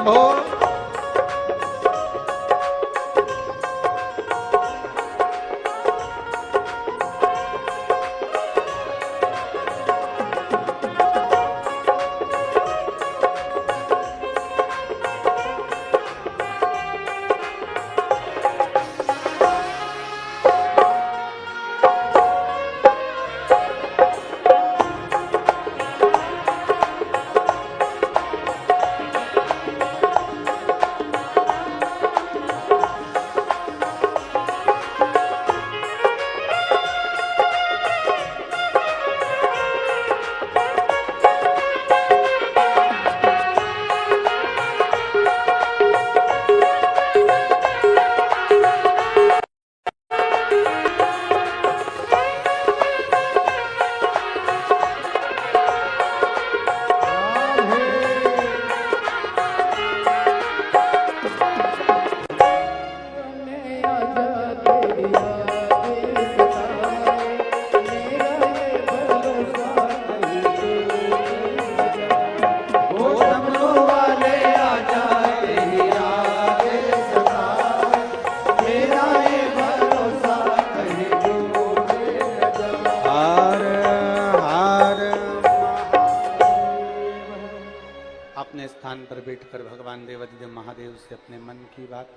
[SPEAKER 1] प्रभो। अपने स्थान पर बैठकर भगवान देवाधिदेव महादेव से अपने मन की बात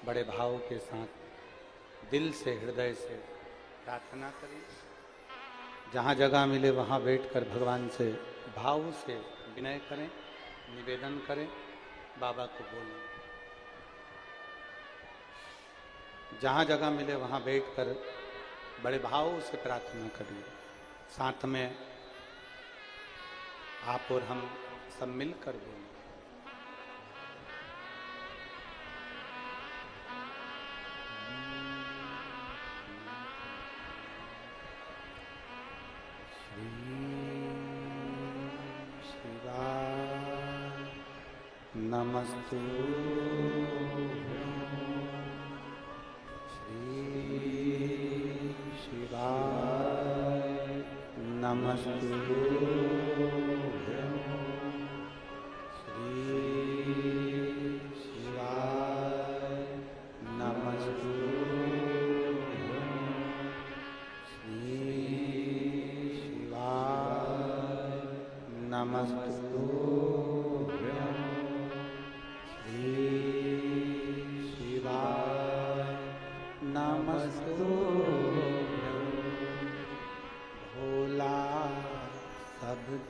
[SPEAKER 1] बड़े भाव के साथ दिल से हृदय से प्रार्थना करें। जहाँ जगह मिले वहाँ बैठकर भगवान से भाव से विनय करें, निवेदन करें, बाबा को बोलें। जहाँ जगह मिले वहाँ बैठकर बड़े भाव से प्रार्थना करिए। साथ में आप और हम सब मिलकर बोलें। नमस्तु श्री शिवाय नमस्तु श्री शिवाय नमस्तु श्री शिवाय नमस्तु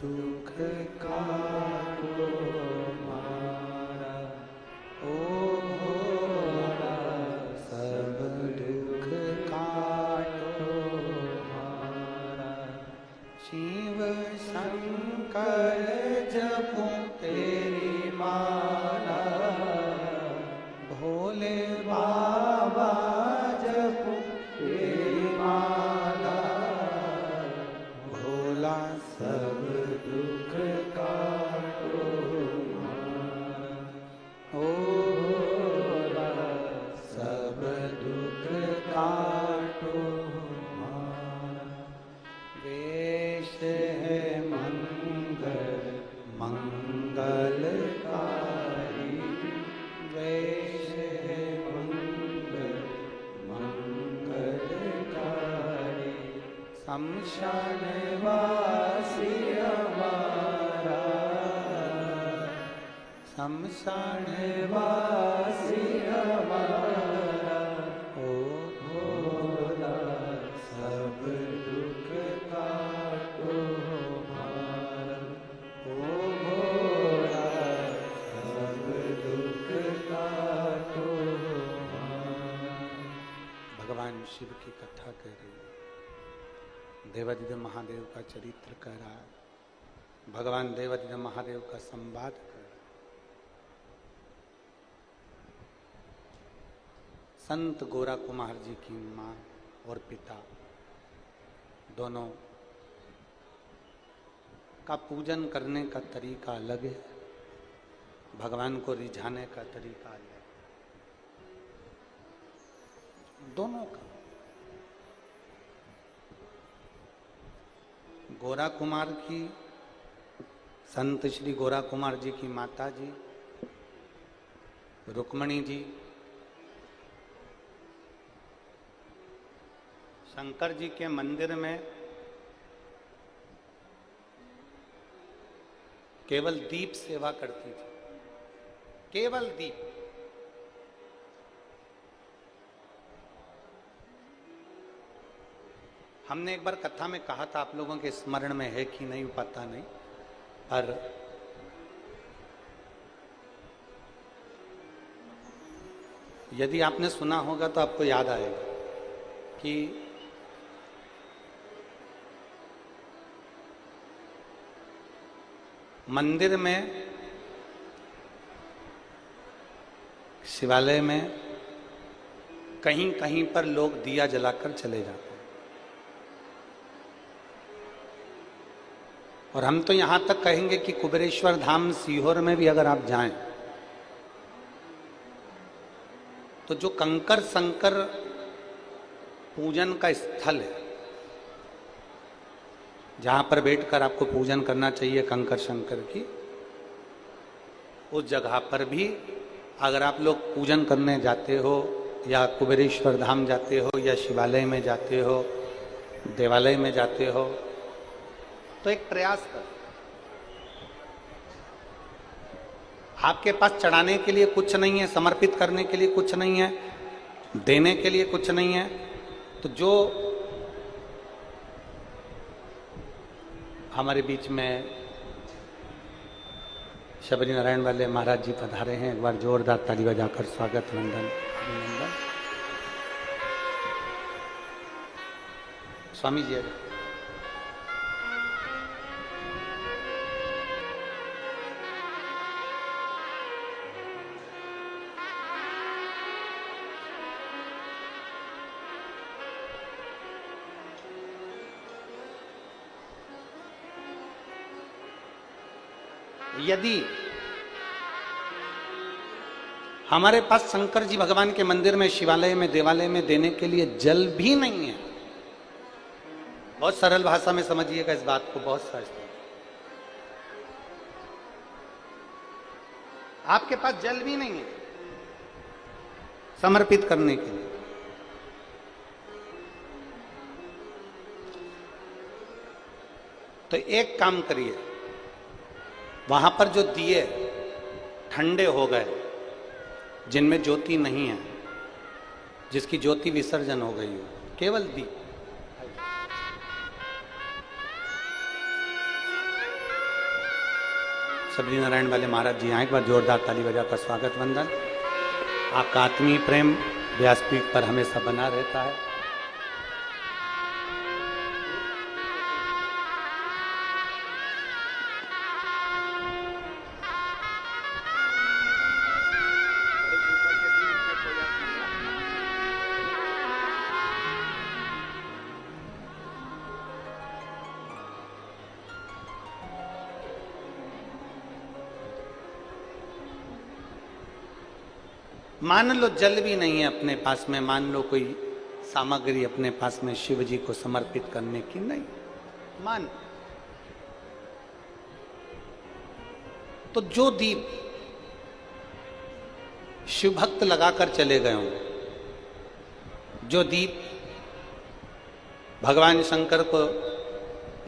[SPEAKER 1] दुख काटो मारा, ओ भोला सब दुख काटो मारा। शिव शंकर जपू तेरी माला, भोले बाबा जपू तेरी माला। भोला सब दुख काटो मारा, ओ भोला सब दुख काटो मारा। वेश है मंगल मंगलकारी, वेश है मंगल मंगलकारी। शमशान वासी हमारा, शमशान वासी हमारा। ओ भोला सब दुख काटो मारा, ओ भोला सब दुख काटो मारा। भगवान शिव की कथा कह रही, देवाधिदेव महादेव का चरित्र कह रहा है, भगवान देवाधिदेव महादेव का संवाद कर रहा है। संत गोरा कुमार जी की माँ और पिता दोनों का पूजन करने का तरीका अलग है, भगवान को रिझाने का तरीका अलग है, दोनों का। गोरा कुमार की, संत श्री गोरा कुमार जी की माता जी रुक्मणी जी, शंकर जी के मंदिर में केवल दीप सेवा करती थी, केवल दीप। हमने एक बार कथा में कहा था, आप लोगों के स्मरण में है कि नहीं पता नहीं, पर यदि आपने सुना होगा तो आपको याद आएगा कि मंदिर में, शिवालय में कहीं कहीं पर लोग दिया जलाकर चले जाते हैं। और हम तो यहां तक कहेंगे कि कुबेरेश्वर धाम सीहोर में भी अगर आप जाएं तो जो कंकर संकर पूजन का स्थल है, जहां पर बैठकर आपको पूजन करना चाहिए कंकर शंकर की, उस जगह पर भी अगर आप लोग पूजन करने जाते हो या कुबेरेश्वर धाम जाते हो या शिवालय में जाते हो, देवालय में जाते हो, तो एक प्रयास कर, आपके पास चढ़ाने के लिए कुछ नहीं है, समर्पित करने के लिए कुछ नहीं है, देने के लिए कुछ नहीं है, तो जो हमारे बीच में शबरी नारायण वाले महाराज जी पधारे हैं, एक बार जोरदार ताली बजाकर स्वागत, वंदन, अभिनंदन। स्वामी जी यदि हमारे पास शंकर जी भगवान के मंदिर में, शिवालय में, देवालय में देने के लिए जल भी नहीं है, बहुत सरल भाषा में समझिएगा इस बात को, बहुत सहज, आपके पास जल भी नहीं है समर्पित करने के लिए, तो एक काम करिए, वहां पर जो दिए ठंडे हो गए, जिनमें ज्योति नहीं है, जिसकी ज्योति विसर्जन हो गई हो, केवल दीप, शबरी नारायण वाले महाराज जी यहाँ एक बार जोरदार ताली बजाकर स्वागत, वंदन। आपका आत्मीय प्रेम व्यासपीठ पर हमेशा बना रहता है। मान लो जल भी नहीं है अपने पास में, मान लो कोई सामग्री अपने पास में शिव जी को समर्पित करने की नहीं, मान, तो जो दीप शिव भक्त लगाकर चले गए हों, जो दीप भगवान शंकर को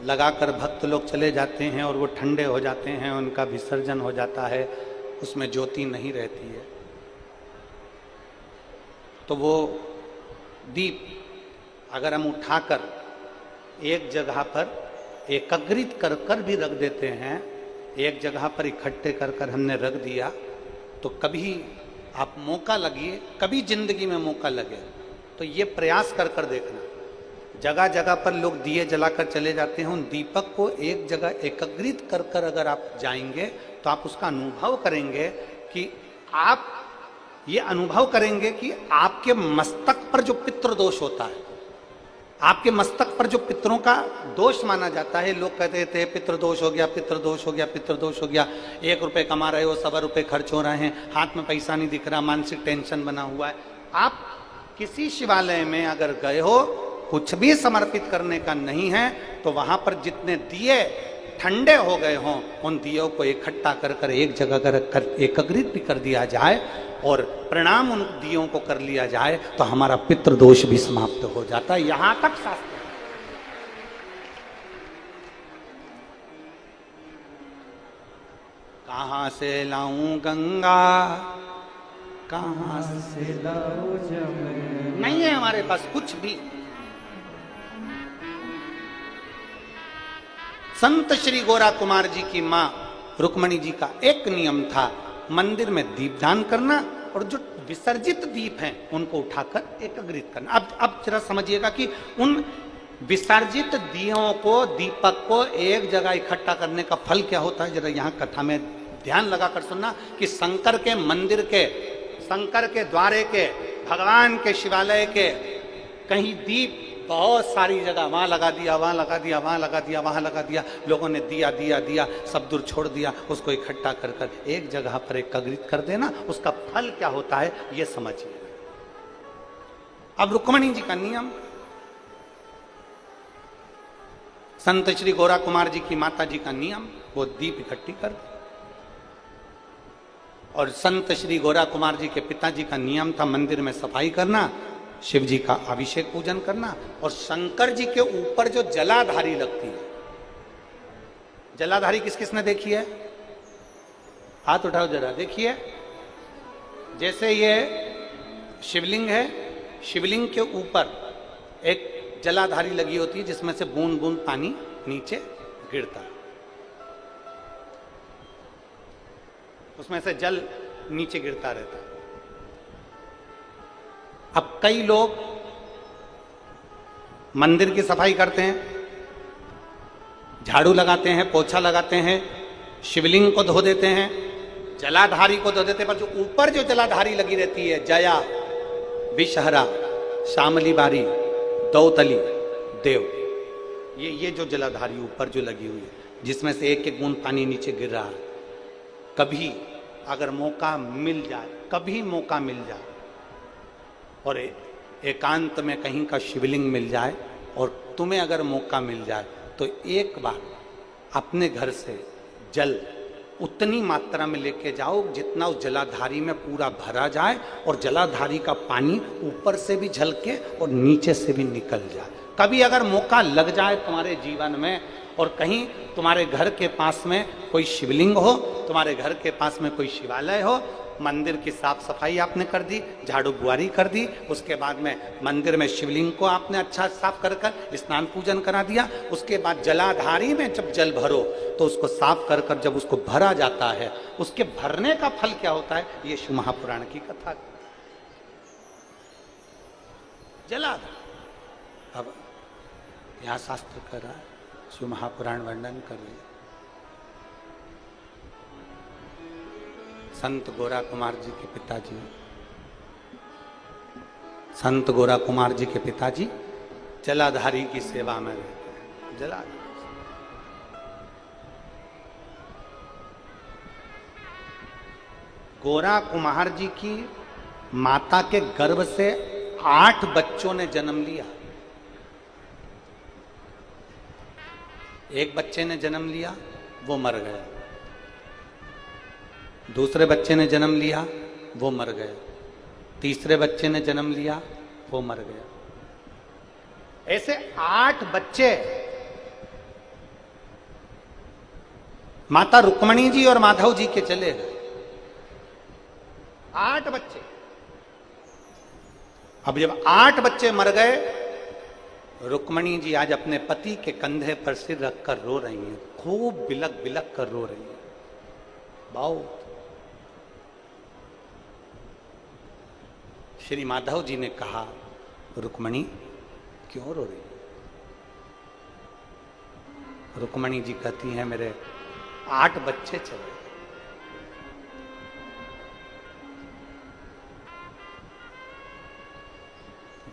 [SPEAKER 1] लगाकर भक्त लोग चले जाते हैं और वो ठंडे हो जाते हैं, उनका विसर्जन हो जाता है, उसमें ज्योति नहीं रहती है, तो वो दीप अगर हम उठाकर एक जगह पर एकत्रित कर कर भी रख देते हैं, एक जगह पर इकट्ठे कर कर हमने रख दिया, तो कभी आप मौका लगिए, कभी जिंदगी में मौका लगे तो ये प्रयास कर कर देखना, जगह जगह पर लोग दिए जलाकर चले जाते हैं, उन दीपक को एक जगह एकत्रित कर कर अगर आप जाएंगे तो आप उसका अनुभव करेंगे कि आप ये अनुभव करेंगे कि आपके मस्तक पर जो पितृ दोष होता है, आपके मस्तक पर जो पितरों का दोष माना जाता है, लोग कहते थे पितृ दोष हो गया, पितृ दोष हो गया, पितृ दोष हो गया, 1 रुपए कमा रहे हो, 1.25 रुपए खर्च हो रहे हैं, हाथ में पैसा नहीं दिख रहा, मानसिक टेंशन बना हुआ है। आप किसी शिवालय में अगर गए हो, कुछ भी समर्पित करने का नहीं है, तो वहां पर जितने दिए ठंडे हो गए हों, उन दियों को इकट्ठा कर कर एक जगह कर एकत्रित भी कर दिया जाए और प्रणाम उन दियों को कर लिया जाए तो हमारा पितृदोष भी समाप्त हो जाता है। यहां तक शास्त्र। कहां से लाऊं गंगा, कहां से
[SPEAKER 2] लाओ जमुना।
[SPEAKER 1] नहीं है हमारे पास कुछ भी। संत श्री गोरा कुमार जी की मां रुक्मणी जी का एक नियम था, मंदिर में दीपदान करना और जो विसर्जित दीप हैं उनको उठाकर एकत्रित करना। अब जरा समझिएगा कि उन विसर्जित दियों को, दीपक को एक जगह इकट्ठा करने का फल क्या होता है। जरा यहां कथा में ध्यान लगाकर सुनना कि शंकर के मंदिर के, शंकर के द्वारे के, भगवान के शिवालय के कहीं दीप बहुत सारी जगह वहां लगा दिया, वहां लगा दिया, वहां लगा दिया, वहां लगा दिया, लोगों ने दिया दिया दिया सब दूर छोड़ दिया, उसको इकट्ठा कर कर एक जगह पर एकत्रित कर देना, उसका फल क्या होता है ये समझिए। अब रुक्मणी जी का नियम, संत श्री गोरा कुमार जी की माता जी का नियम, वो दीप इकट्ठी कर दे। और संत श्री गोरा कुमार जी के पिताजी का नियम था मंदिर में सफाई करना, शिव जी का अभिषेक पूजन करना और शंकर जी के ऊपर जो जलाधारी लगती है। जलाधारी किस किस ने देखी है? हाथ उठाओ जरा, देखिए। जैसे ये शिवलिंग है, शिवलिंग के ऊपर एक जलाधारी लगी होती है जिसमें से बूंद बूंद पानी नीचे गिरता है, उसमें से जल नीचे गिरता रहता है। अब कई लोग मंदिर की सफाई करते हैं, झाड़ू लगाते हैं, पोछा लगाते हैं, शिवलिंग को धो देते हैं, जलाधारी को धो देते हैं, पर जो ऊपर जो जलाधारी लगी रहती है, जया, विषहरा, श्यामली बारी, दौतली, देव, ये जो जलाधारी ऊपर जो लगी हुई है जिसमें से एक एक बूंद पानी नीचे गिर रहा है, कभी अगर मौका मिल जाए, कभी मौका मिल जाए और एकांत में कहीं का शिवलिंग मिल जाए और तुम्हें अगर मौका मिल जाए तो एक बार अपने घर से जल उतनी मात्रा में लेके जाओ जितना उस जलाधारी में पूरा भरा जाए और जलाधारी का पानी ऊपर से भी झलके और नीचे से भी निकल जाए। कभी अगर मौका लग जाए तुम्हारे जीवन में और कहीं तुम्हारे घर के पास में कोई शिवलिंग हो, तुम्हारे घर के पास में कोई शिवालय हो, मंदिर की साफ सफाई आपने कर दी, झाड़ू बुआरी कर दी, उसके बाद में मंदिर में शिवलिंग को आपने अच्छा साफ कर कर स्नान पूजन करा दिया, उसके बाद जलाधारी में जब जल भरो तो उसको साफ कर कर जब उसको भरा जाता है, उसके भरने का फल क्या होता है, ये शिव महापुराण की कथा। जलाधार अब यहाँ शास्त्र कर रहा है, शिव महापुराण वर्णन कर रहे हैं। संत गोरा कुमार जी के पिताजी, संत गोरा कुमार जी के पिताजी जलाधारी की सेवा में रहते हैं। जलाधारी गोरा कुमार जी की माता के गर्भ से 8 बच्चों ने जन्म लिया। एक बच्चे ने जन्म लिया, वो मर गया। दूसरे बच्चे ने जन्म लिया, वो मर गया। तीसरे बच्चे ने जन्म लिया, वो मर गया। ऐसे 8 बच्चे माता रुक्मणी जी और माधव जी के चले गए। 8 बच्चे। अब जब 8 बच्चे मर गए, रुक्मणी जी आज अपने पति के कंधे पर सिर रखकर रो रही हैं, खूब बिलक बिलक कर रो रही हैं। बहुत। श्री माधव जी ने कहा, रुक्मणी क्यों रो रही? रुक्मणी जी कहती हैं, मेरे 8 बच्चे चले।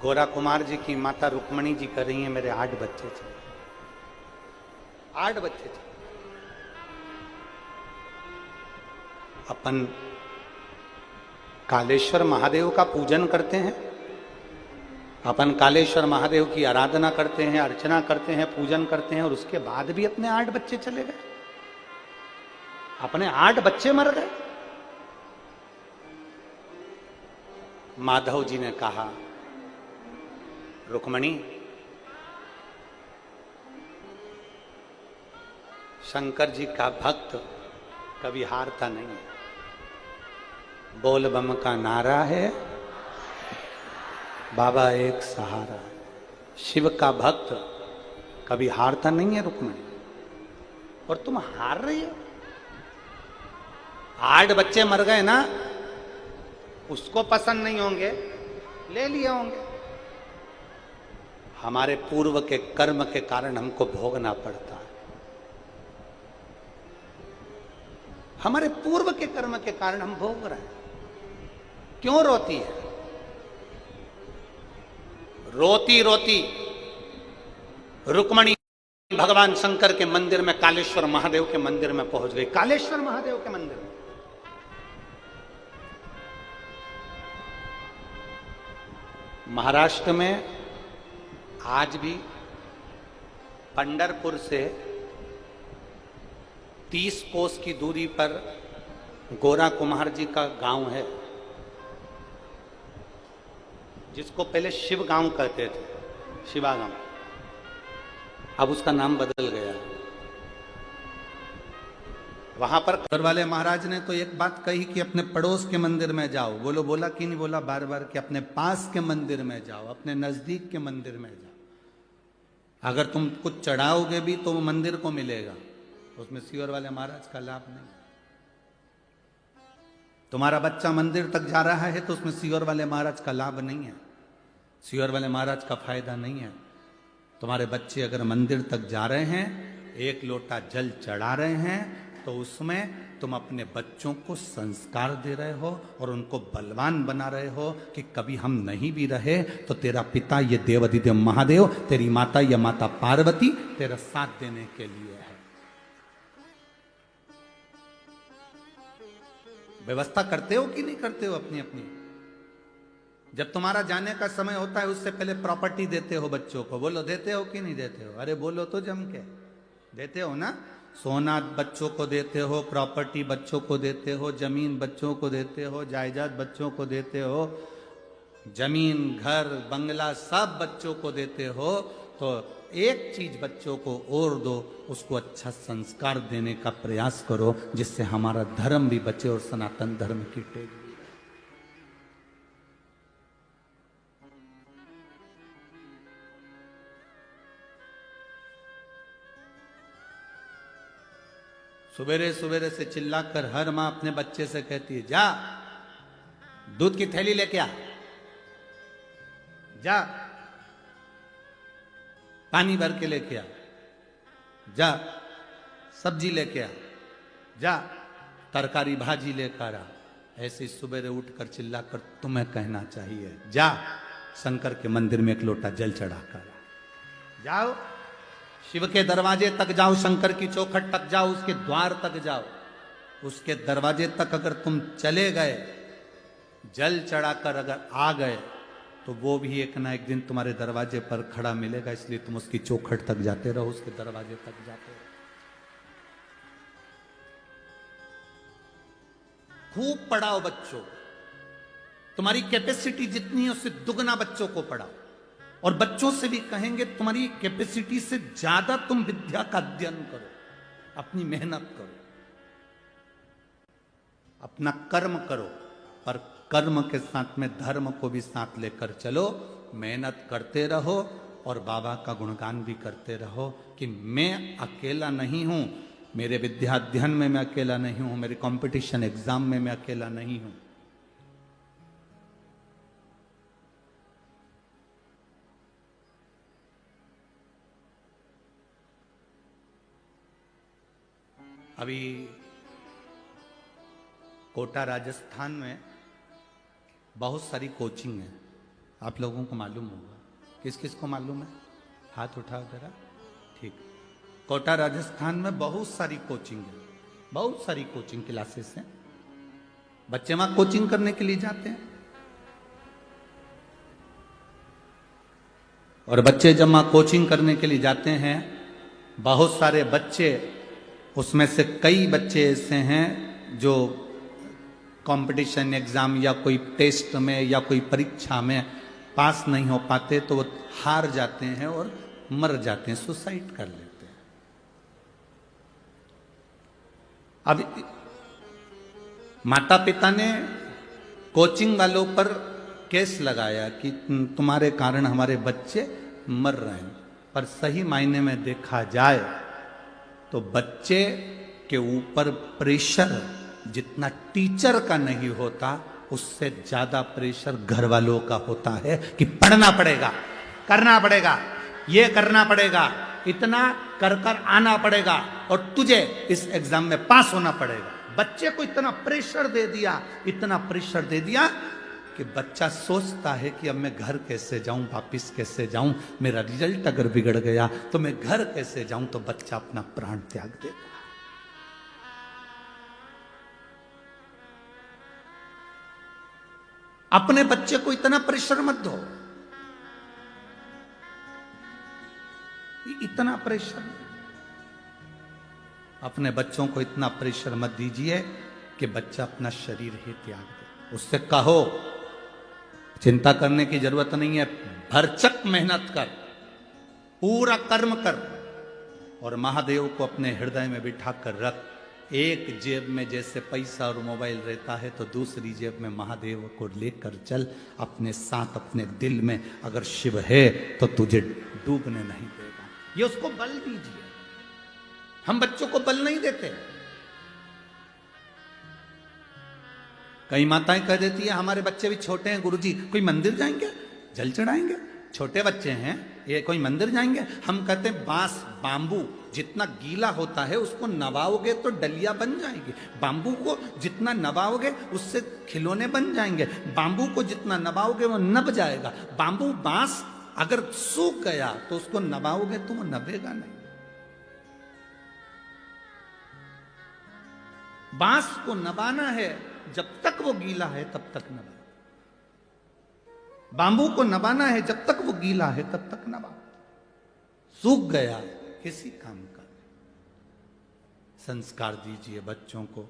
[SPEAKER 1] गोरा कुमार जी की माता रुक्मणी जी कह रही हैं, मेरे 8 बच्चे चले। 8 बच्चे चले। अपन कालेश्वर महादेव का पूजन करते हैं अपन कालेश्वर महादेव की आराधना करते हैं, अर्चना करते हैं, पूजन करते हैं, और उसके बाद भी अपने 8 बच्चे चले गए, अपने 8 बच्चे मर गए। माधव जी ने कहा, रुक्मणी, शंकर जी का भक्त कभी हारता नहीं है। बोल बम का नारा है, बाबा एक सहारा है। शिव का भक्त कभी हारता नहीं है रुक्मणी, और तुम हार रही हो। 8 बच्चे मर गए ना, उसको पसंद नहीं होंगे, ले लिए होंगे। हमारे पूर्व के कर्म के कारण हमको भोगना पड़ता है। हमारे पूर्व के कर्म के कारण हम भोग रहे हैं। क्यों रोती है? रोती रोती रुक्मणी भगवान शंकर के मंदिर में, कालेश्वर महादेव के मंदिर में पहुंच गई। कालेश्वर महादेव के मंदिर में महाराष्ट्र में आज भी पंढरपुर से 30 कोस की दूरी पर गोरा कुमार जी का गांव है, जिसको पहले शिव गांव कहते थे, शिवा गांव। अब उसका नाम बदल गया। वहां पर घर वाले महाराज ने तो एक बात कही कि अपने पड़ोस के मंदिर में जाओ। बोला कि नहीं बोला बार बार कि अपने पास के मंदिर में जाओ, अपने नजदीक के मंदिर में जाओ। अगर तुम कुछ चढ़ाओगे भी तो वो मंदिर को मिलेगा, उसमें सीवर वाले महाराज का लाभ नहीं। तुम्हारा बच्चा मंदिर तक जा रहा है तो उसमें सीवर वाले महाराज का लाभ नहीं है, सीवर वाले महाराज का फायदा नहीं है। तुम्हारे बच्चे अगर मंदिर तक जा रहे हैं, 1 लोटा जल चढ़ा रहे हैं, तो उसमें तुम अपने बच्चों को संस्कार दे रहे हो और उनको बलवान बना रहे हो कि कभी हम नहीं भी रहे तो तेरा पिता ये देवाधिदेव महादेव, तेरी माता ये माता पार्वती तेरा साथ देने के लिए है। व्यवस्था करते हो कि नहीं करते हो अपनी अपनी? जब तुम्हारा जाने का समय होता है उससे पहले प्रॉपर्टी देते हो बच्चों को। बोलो देते हो कि नहीं देते हो? अरे बोलो तो जम के। देते हो ना? सोना बच्चों को देते हो, प्रॉपर्टी बच्चों को देते हो, जमीन बच्चों को देते हो, जायदाद बच्चों को देते हो, जमीन घर बंगला सब बच्चों को देते हो। तो एक चीज बच्चों को और दो, उसको अच्छा संस्कार देने का प्रयास करो, जिससे हमारा धर्म भी बचे और सनातन धर्म की टेक भी। सुबेरे सुबेरे से चिल्लाकर हर मां अपने बच्चे से कहती है, जा दूध की थैली लेके आ, जा पानी भर के लेके आ, जा सब्जी लेके आ, जा तरकारी भाजी लेकर आ। ऐसे सुबेरे उठकर चिल्लाकर तुम्हें कहना चाहिए, जा शंकर के मंदिर में 1 लोटा जल चढ़ाकर आ। जाओ शिव के दरवाजे तक जाओ, शंकर की चौखट तक जाओ, उसके द्वार तक जाओ। उसके दरवाजे तक अगर तुम चले गए, जल चढ़ाकर अगर आ गए, तो वो भी एक ना एक दिन तुम्हारे दरवाजे पर खड़ा मिलेगा। इसलिए तुम उसकी चौखट तक जाते रहो, उसके दरवाजे तक जाते रहो। खूब पढ़ाओ बच्चों, तुम्हारी कैपेसिटी जितनी है उससे दुगना बच्चों को पढ़ाओ। और बच्चों से भी कहेंगे तुम्हारी कैपेसिटी से ज्यादा तुम विद्या का अध्ययन करो, अपनी मेहनत करो, अपना कर्म करो, पर कर्म के साथ में धर्म को भी साथ लेकर चलो। मेहनत करते रहो और बाबा का गुणगान भी करते रहो कि मैं अकेला नहीं हूं, मेरे विद्या अध्ययन में मैं अकेला नहीं हूं, मेरे कंपटीशन एग्जाम में मैं अकेला नहीं हूं। अभी कोटा राजस्थान में बहुत सारी कोचिंग है, आप लोगों को मालूम होगा। किस किस को मालूम है? हाथ उठाओ जरा। ठीक, कोटा राजस्थान में बहुत सारी कोचिंग है, बहुत सारी कोचिंग क्लासेस हैं। बच्चे वहां कोचिंग करने के लिए जाते हैं। और बच्चे जब वहाँ कोचिंग करने के लिए जाते हैं, बहुत सारे बच्चे, उसमें से कई बच्चे ऐसे हैं जो कंपटीशन एग्जाम या कोई टेस्ट में या कोई परीक्षा में पास नहीं हो पाते, तो वो हार जाते हैं और मर जाते हैं, सुसाइड कर लेते हैं। अब माता पिता ने कोचिंग वालों पर केस लगाया कि तुम्हारे कारण हमारे बच्चे मर रहे हैं, पर सही मायने में देखा जाए तो बच्चे के ऊपर प्रेशर जितना टीचर का नहीं होता, उससे ज्यादा प्रेशर घर वालों का होता है कि पढ़ना पड़ेगा, करना पड़ेगा, ये करना पड़ेगा, इतना कर कर आना पड़ेगा और तुझे इस एग्जाम में पास होना पड़ेगा। बच्चे को इतना प्रेशर दे दिया, इतना प्रेशर दे दिया कि बच्चा सोचता है कि अब मैं घर कैसे जाऊं, वापिस कैसे जाऊं, मेरा रिजल्ट अगर बिगड़ गया तो मैं घर कैसे जाऊं, तो बच्चा अपना प्राण त्याग देता। अपने बच्चे को इतना प्रेशर मत दो, इतना प्रेशर, अपने बच्चों को इतना प्रेशर मत दीजिए कि बच्चा अपना शरीर ही त्याग दे। उससे कहो चिंता करने की जरूरत नहीं है, भरचक मेहनत कर, पूरा कर्म कर और महादेव को अपने हृदय में बिठा कर रख। एक जेब में जैसे पैसा और मोबाइल रहता है, तो दूसरी जेब में महादेव को लेकर चल। अपने साथ अपने दिल में अगर शिव है तो तुझे डूबने नहीं देगा। ये उसको बल दीजिए। हम बच्चों को बल नहीं देते। कई माताएं कह देती है हमारे बच्चे भी छोटे हैं गुरुजी, कोई मंदिर जाएंगे, जल चढ़ाएंगे, छोटे बच्चे हैं ये, कोई मंदिर जाएंगे। हम कहते हैं बांस, बांबू जितना गीला होता है उसको नवाओगे तो डलिया बन जाएगी। बांबू को जितना नवाओगे उससे खिलौने बन जाएंगे। बांबू को जितना नवाओगे वो नब जाएगा। बांबू, बांस अगर सूख गया तो उसको नवाओगे तो वो नबेगा नहीं। बांस को नबाना है, जब तक वो गीला है तब तक नबा। बांबू को नबाना है, जब तक वो गीला है तब तक नबा। सूख गया किसी काम का। संस्कार दीजिए बच्चों को,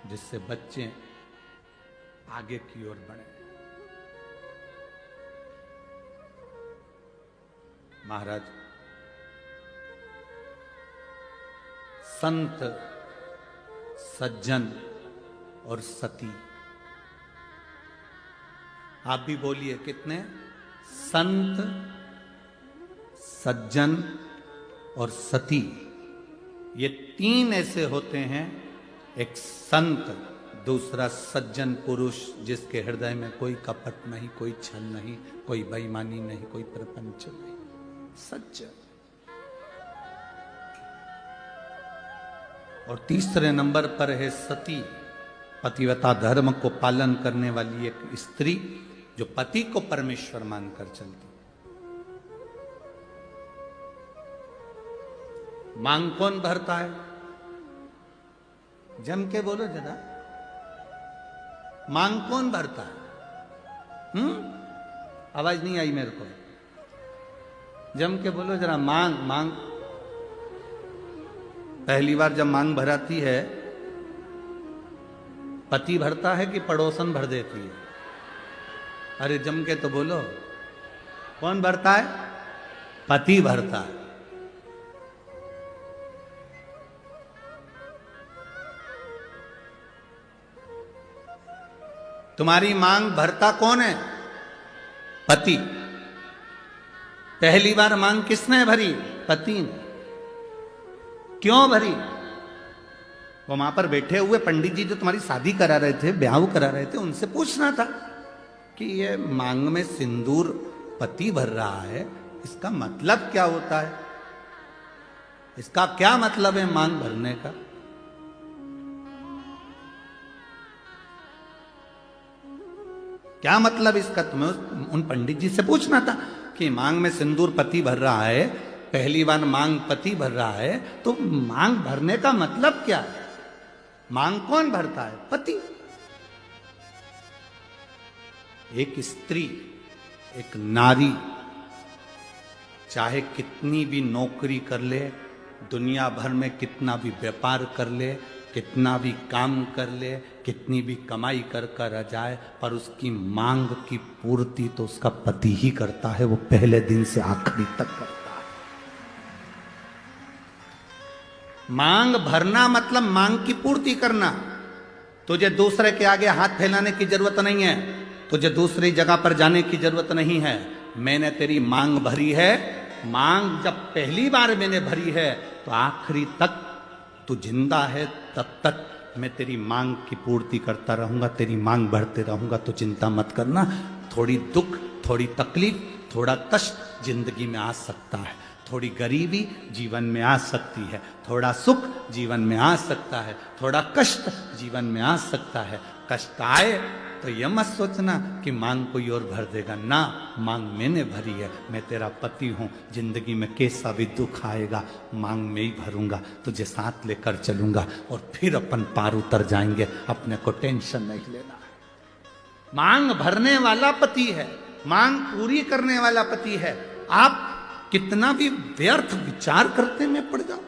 [SPEAKER 1] जिससे बच्चे आगे की ओर बढ़े। महाराज, संत, सज्जन और सती, आप भी बोलिए कितने? संत, सज्जन और सती, ये तीन ऐसे होते हैं। एक संत, दूसरा सज्जन पुरुष जिसके हृदय में कोई कपट नहीं, कोई छल नहीं, कोई बेईमानी नहीं, कोई प्रपंच नहीं, सज्जन। और तीसरे नंबर पर है सती, पतिव्रता धर्म को पालन करने वाली एक स्त्री जो पति को परमेश्वर मानकर चलती। मांग कौन भरता है? जम के बोलो जरा, मांग कौन भरता है? आवाज नहीं आई मेरे को, जम के बोलो जरा। मांग, मांग पहली बार जब मांग भराती है, पति भरता है कि पड़ोसन भर देती है? अरे जम के तो बोलो, कौन भरता है? पति भरता है। तुम्हारी मांग भरता कौन है? पति। पहली बार मांग किसने भरी? पति ने। क्यों भरी? वो वहां पर बैठे हुए पंडित जी जो तुम्हारी शादी करा रहे थे, ब्याह करा रहे थे, उनसे पूछना था कि ये मांग में सिंदूर पति भर रहा है, इसका मतलब क्या होता है? इसका क्या मतलब है मांग भरने का? क्या मतलब इसका? तुम्हें उन पंडित जी से पूछना था कि मांग में सिंदूर पति भर रहा है, पहली बार मांग पति भर रहा है, तो मांग भरने का मतलब क्या है? मांग कौन भरता है? पति। एक स्त्री, एक नारी चाहे कितनी भी नौकरी कर ले, दुनिया भर में कितना भी व्यापार कर ले, कितना भी काम कर ले, कितनी भी कमाई कर कर आ जाए, पर उसकी मांग की पूर्ति तो उसका पति ही करता है। वो पहले दिन से आखिरी तक करता है। मांग भरना मतलब मांग की पूर्ति करना। तुझे दूसरे के आगे हाथ फैलाने की जरूरत नहीं है, तुझे दूसरी जगह पर जाने की जरूरत नहीं है। मैंने तेरी मांग भरी है। मांग जब पहली बार मैंने भरी है तो आखिरी तक तू जिंदा है, तब तक मैं तेरी मांग की पूर्ति करता रहूंगा, तेरी मांग भरते रहूंगा। तो चिंता मत करना। थोड़ी दुख, थोड़ी तकलीफ, थोड़ा कष्ट जिंदगी में आ सकता है, थोड़ी गरीबी जीवन में आ सकती है, थोड़ा सुख जीवन में आ सकता है, थोड़ा कष्ट जीवन में आ सकता है। कष्ट आए तो यह मत सोचना कि मांग कोई और भर देगा। ना, मांग मैंने भरी है। मैं तेरा पति हूं। जिंदगी में कैसा भी दुख आएगा, मांग मैं ही भरूंगा, तुझे साथ लेकर चलूंगा और फिर अपन पार उतर जाएंगे। अपने को टेंशन नहीं लेना। मांग भरने वाला पति है, मांग पूरी करने वाला पति है। आप कितना भी व्यर्थ विचार करते में पड़ जाओ।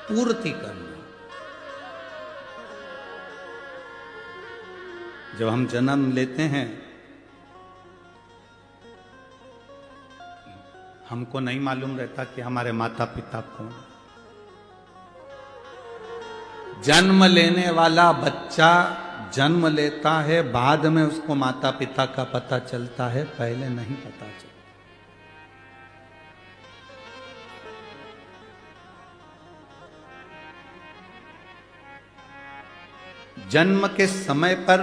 [SPEAKER 1] पूर्ति करना। जब हम जन्म लेते हैं, हमको नहीं मालूम रहता कि हमारे माता पिता कौन। जन्म लेने वाला बच्चा जन्म लेता है, बाद में उसको माता पिता का पता चलता है, पहले नहीं पता चलता। जन्म के समय पर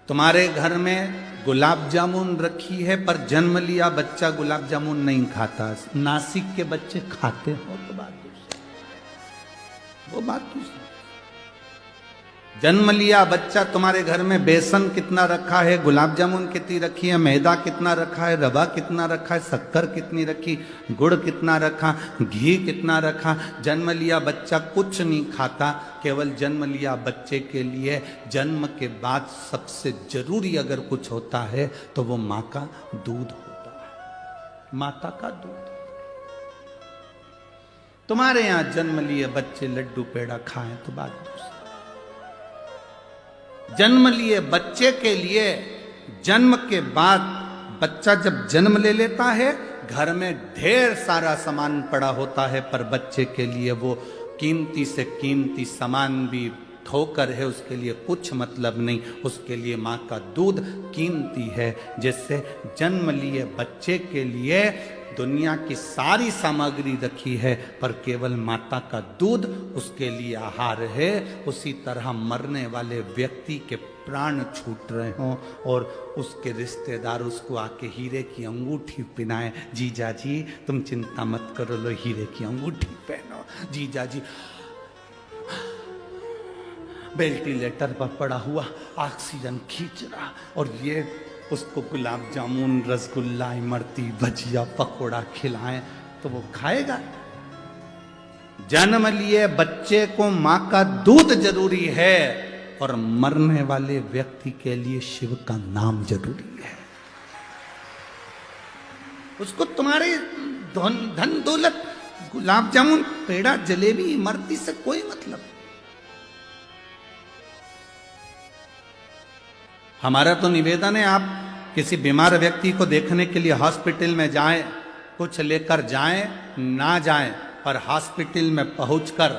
[SPEAKER 1] तुम्हारे घर में गुलाब जामुन रखी है, पर जन्म लिया बच्चा गुलाब जामुन नहीं खाता। नासिक के बच्चे खाते हो तो बात दूसरी, वो बात दूसरी। जन्म लिया बच्चा, तुम्हारे घर में बेसन कितना रखा है, गुलाब जामुन कितनी रखी है, मैदा कितना रखा है, रवा कितना रखा है, शक्कर कितनी रखी, गुड़ कितना रखा, घी कितना रखा। जन्म लिया बच्चा कुछ नहीं खाता, केवल जन्म लिया बच्चे के लिए जन्म के बाद सबसे जरूरी अगर कुछ होता है तो वो माँ का दूध होता है, माता का दूध। तुम्हारे यहां जन्म लिए बच्चे लड्डू पेड़ा खाएं तो बात दूसरी। जन्म लिए बच्चे के लिए जन्म के बाद बच्चा जब जन्म ले लेता है, घर में ढेर सारा सामान पड़ा होता है, पर बच्चे के लिए वो कीमती से कीमती सामान भी ठोकर है, उसके लिए कुछ मतलब नहीं। उसके लिए माँ का दूध कीमती है। जैसे जन्म लिए बच्चे के लिए दुनिया की सारी सामग्री रखी है, पर केवल माता का दूध उसके लिए आहार है। उसी तरह मरने वाले व्यक्ति के प्राण छूट रहे हों और उसके रिश्तेदार उसको आके हीरे की अंगूठी पहनाए, जीजा जी तुम चिंता मत करो, लो हीरे की अंगूठी पहनो। जीजा जी वेंटिलेटर पर पड़ा हुआ ऑक्सीजन खींच रहा, और ये उसको गुलाब जामुन, रसगुल्ला, इमरती, भजिया, पकोड़ा खिलाएं तो वो खाएगा। जन्म लिए बच्चे को माँ का दूध जरूरी है, और मरने वाले व्यक्ति के लिए शिव का नाम जरूरी है। उसको तुम्हारे धन दौलत, गुलाब जामुन, पेड़ा, जलेबी, इमरती से कोई मतलब। हमारा तो निवेदन है, आप किसी बीमार व्यक्ति को देखने के लिए हॉस्पिटल में जाएं, कुछ लेकर जाएं ना जाएं, पर हॉस्पिटल में पहुंचकर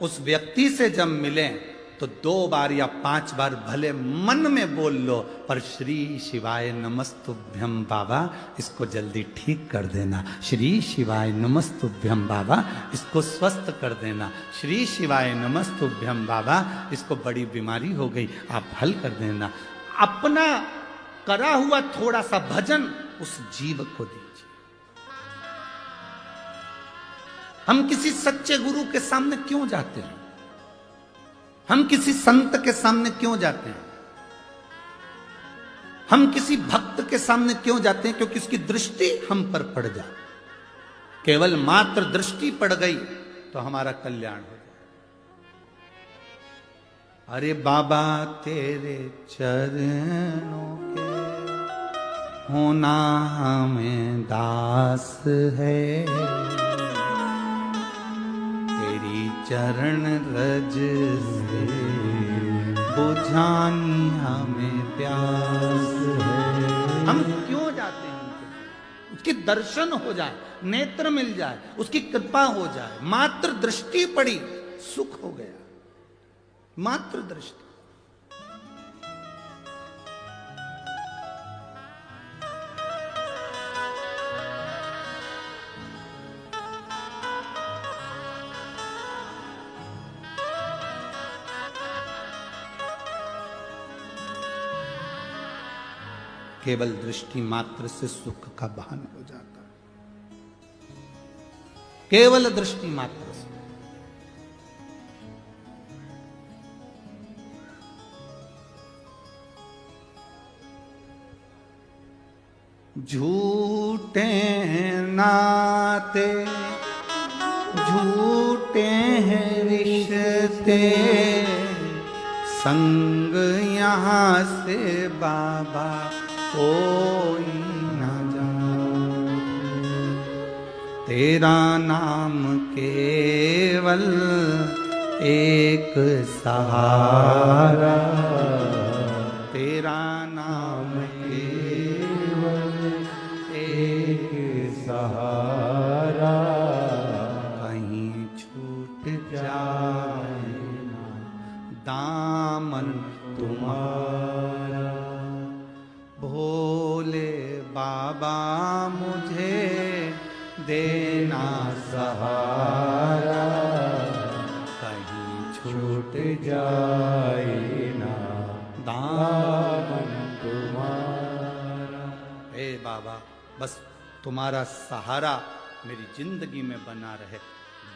[SPEAKER 1] उस व्यक्ति से जब मिलें तो 2 बार या 5 बार भले मन में बोल लो, पर श्री शिवाय नमस्तुभ्यम बाबा, इसको जल्दी ठीक कर देना। श्री शिवाय नमस्तुभ्यम बाबा, इसको स्वस्थ कर देना। श्री शिवाय नमस्तुभ्यम बाबा, इसको बड़ी बीमारी हो गई, आप हल कर देना। अपना करा हुआ थोड़ा सा भजन उस जीव को दीजिए। हम किसी सच्चे गुरु के सामने क्यों जाते हैं? हम किसी संत के सामने क्यों जाते हैं? हम किसी भक्त के सामने क्यों जाते हैं? क्योंकि उसकी दृष्टि हम पर पड़ जाए। केवल मात्र दृष्टि पड़ गई तो हमारा कल्याण हो जाए। अरे बाबा तेरे चरणों के होना हमें दास है, तेरी चरण रज से बुझानी हमें प्यास है। हम क्यों जाते हैं उनके, उसके दर्शन हो जाए, नेत्र मिल जाए, उसकी कृपा हो जाए, मात्र दृष्टि पड़ी सुख हो गया, मात्र दृष्टि। केवल दृष्टि मात्र से सुख का भान हो जाता है, केवल दृष्टि मात्र से। झूठे नाते झूठे हैं रिश्ते, संग यहाँ से बाबा कोई न जाए, तेरा नाम केवल एक सहारा, तेरा नाम केवल एक सहारा, कहीं छूट जाए ना दामन तुम्हारा। भोले बाबा मुझे देना सहारा, कहीं छूट जाए ना दामन तुम्हारा। हे बाबा बस तुम्हारा सहारा मेरी जिंदगी में बना रहे।